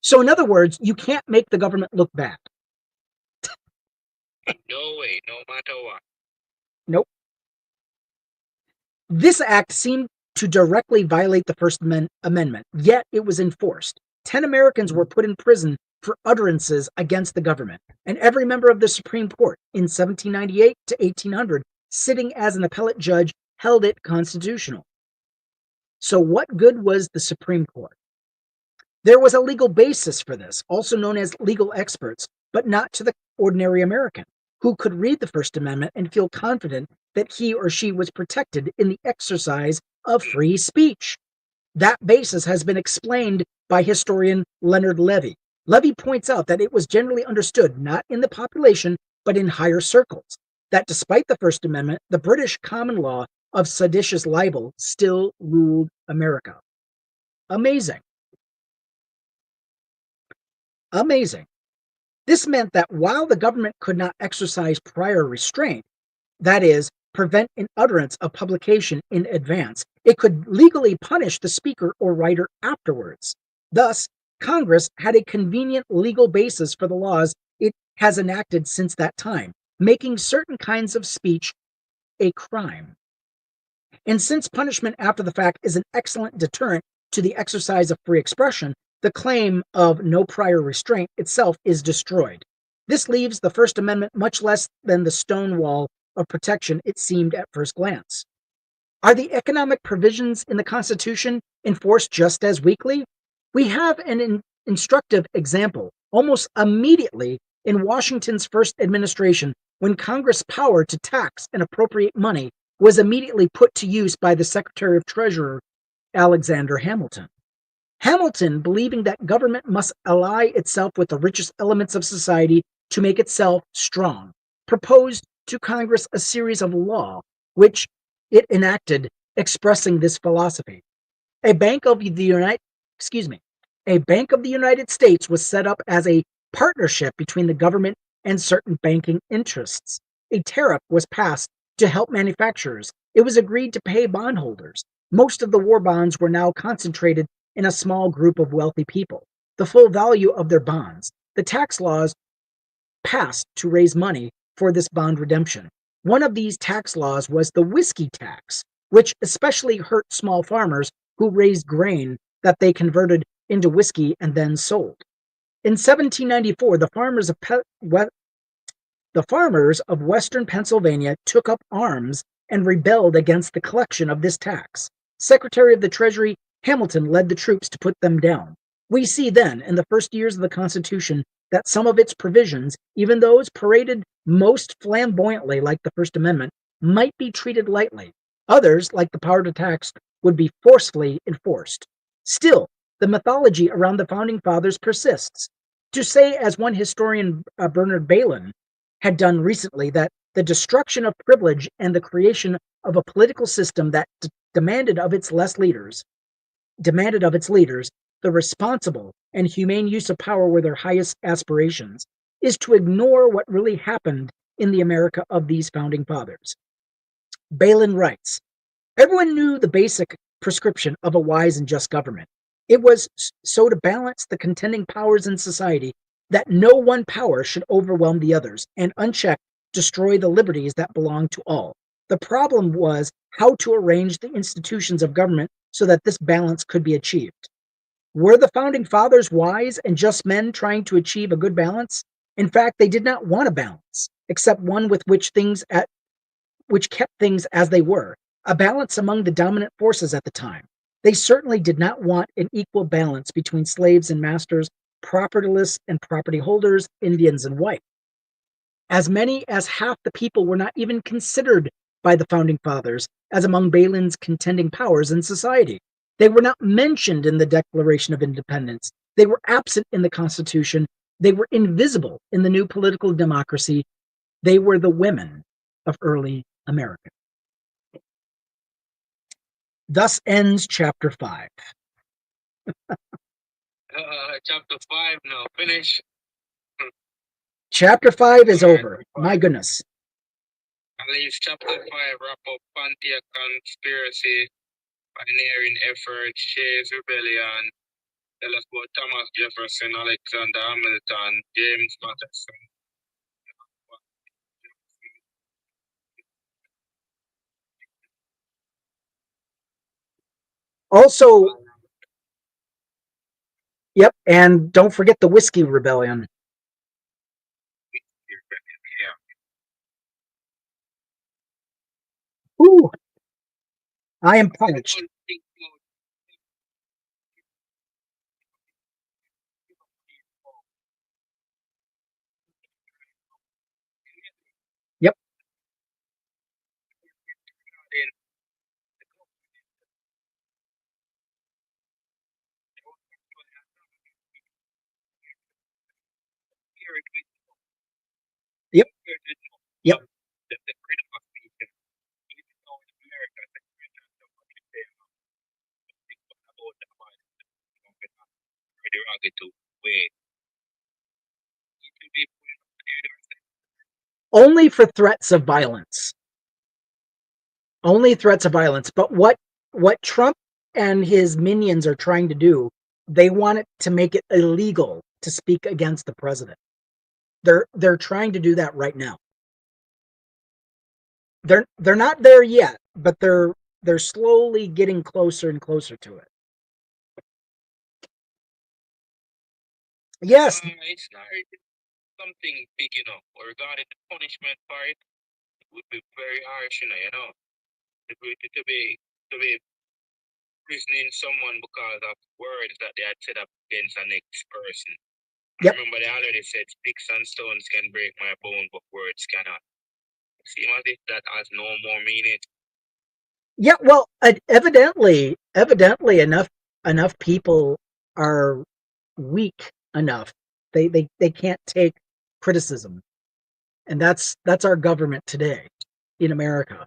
So in other words, you can't make the government look bad. No way, no matter what. Nope. This act seemed to directly violate the First Amendment, yet it was enforced. 10 Americans were put in prison for utterances against the government, and every member of the Supreme Court in 1798 to 1800, sitting as an appellate judge, held it constitutional. So what good was the Supreme Court? There was a legal basis for this, also known as legal experts, but not to the ordinary American, who could read the First Amendment and feel confident that he or she was protected in the exercise of free speech. That basis has been explained by historian Leonard Levy. Levy points out that it was generally understood, not in the population, but in higher circles, that despite the First Amendment, the British common law of seditious libel still ruled America. Amazing. Amazing. This meant that while the government could not exercise prior restraint, that is, prevent an utterance of publication in advance, it could legally punish the speaker or writer afterwards. Thus, Congress had a convenient legal basis for the laws it has enacted since that time, making certain kinds of speech a crime. And since punishment after the fact is an excellent deterrent to the exercise of free expression, the claim of no prior restraint itself is destroyed. This leaves the First Amendment much less than the stone wall of protection it seemed at first glance. Are the economic provisions in the Constitution enforced just as weakly? We have an instructive example almost immediately in Washington's first administration, when Congress' power to tax and appropriate money was immediately put to use by the Secretary of Treasury, Alexander Hamilton. Hamilton, believing that government must ally itself with the richest elements of society to make itself strong, proposed to Congress a series of laws which it enacted expressing this philosophy. A Bank of the United States was set up as a partnership between the government and certain banking interests. A tariff was passed to help manufacturers. It was agreed to pay bondholders. Most of the war bonds were now concentrated in a small group of wealthy people. The full value of their bonds. The tax laws passed to raise money for this bond redemption. One of these tax laws was the whiskey tax, which especially hurt small farmers who raised grain that they converted into whiskey and then sold. In 1794, the farmers of western Pennsylvania took up arms and rebelled against the collection of this tax. Secretary of the Treasury Hamilton led the troops to put them down. We see then, in the first years of the Constitution, that some of its provisions, even those paraded most flamboyantly like the First Amendment, might be treated lightly. Others, like the power to tax, would be forcefully enforced. Still, the mythology around the Founding Fathers persists. To say, as one historian, Bernard Bailyn, had done recently, that the destruction of privilege and the creation of a political system that demanded of its leaders the responsible and humane use of power were their highest aspirations, is to ignore what really happened in the America of these founding fathers. Bailyn writes, everyone knew the basic prescription of a wise and just government. It was so to balance the contending powers in society that no one power should overwhelm the others and unchecked destroy the liberties that belong to all. The problem was how to arrange the institutions of government so that this balance could be achieved. Were the founding fathers wise and just men trying to achieve a good balance? In fact, they did not want a balance, except one with which kept things as they were, a balance among the dominant forces at the time. They certainly did not want an equal balance between slaves and masters, propertyless and property holders, Indians and white. As many as half the people were not even considered by the founding fathers as among Bailyn's contending powers in society. They were not mentioned in the Declaration of Independence. They were absent in the Constitution. They were invisible in the new political democracy. They were the women of early America. Thus ends chapter 5. Chapter 5 now, finish. Chapter 5 is over. My goodness. leaves chapter 5 wrap up Pontiac conspiracy, pioneering effort, Shays Rebellion. Tell us about Thomas Jefferson, Alexander Hamilton, James Patterson. Also, yep, and don't forget the Whiskey Rebellion. Ooh, I am parched. Yep. Yep. Yep. Only for threats of violence. Only threats of violence. But what Trump and his minions are trying to do, they want it to make it illegal to speak against the president. They're trying to do that right now. They're not there yet, but they're slowly getting closer and closer to it. Yes. It's not something big, regarding the punishment part, it would be very harsh, to be prisoning someone because of words that they had said up against the next person. Yep. I remember they already said sticks and stones can break my bone, but words cannot. Seems as if that has no more meaning. Yeah, well, evidently enough people are weak enough. They can't take criticism. And that's our government today in America.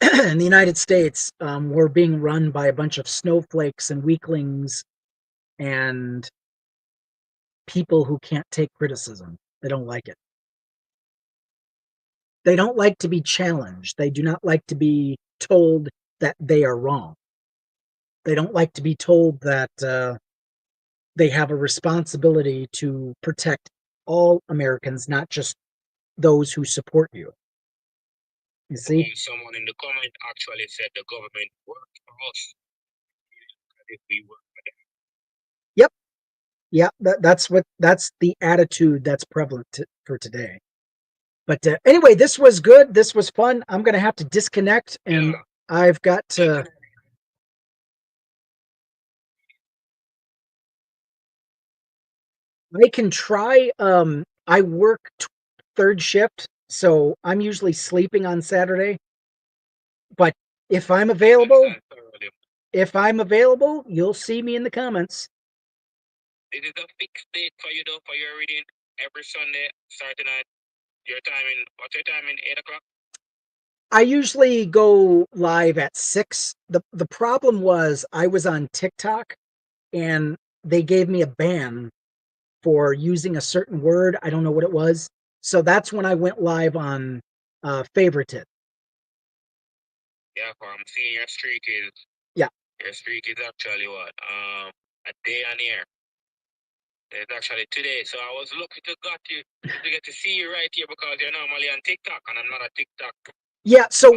In the United States, we're being run by a bunch of snowflakes and weaklings and people who can't take criticism. They don't like it. They don't like to be challenged. They do not like to be told that they are wrong. They don't like to be told that they have a responsibility to protect all Americans, not just those who support you. You see? Someone in the comment actually said the government works for us. If we work for them. Yep. Yeah, that's the attitude that's prevalent for today. But anyway, this was good. This was fun. I'm going to have to disconnect, and I've got to. I can try. I work third shift, so I'm usually sleeping on Saturday. But if I'm available, you'll see me in the comments. It is a fixed date for you though for your reading every Sunday starting at your timing. What's your timing? 8:00? I usually go live at 6. The problem was I was on TikTok and they gave me a ban for using a certain word. I don't know what it was. So that's when I went live on Favorited. Yeah, I'm seeing your streak is. Yeah. Your streak is actually what? A day on air. It's actually today. So I was lucky to get to see you right here because you're normally on TikTok and I'm not a TikTok. Yeah, so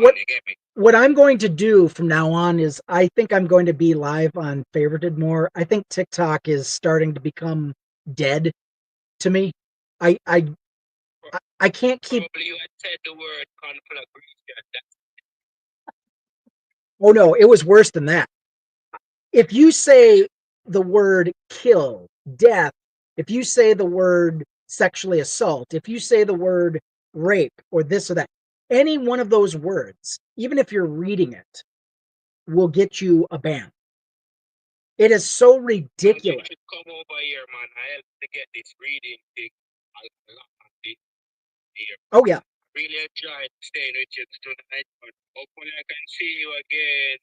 what I'm going to do from now on is I think I'm going to be live on Favorited more. I think TikTok is starting to become dead to me. I can't keep. Probably you had said the word conflagration. Oh no, it was worse than that. If you say the word kill, death, if you say the word sexually assault, if you say the word rape or this or that, any one of those words, even if you're reading it, will get you a ban. It is so ridiculous. You should come over here, man. I help to get this reading thing. Oh yeah. Really enjoyed staying with you tonight, but hopefully I can see you again.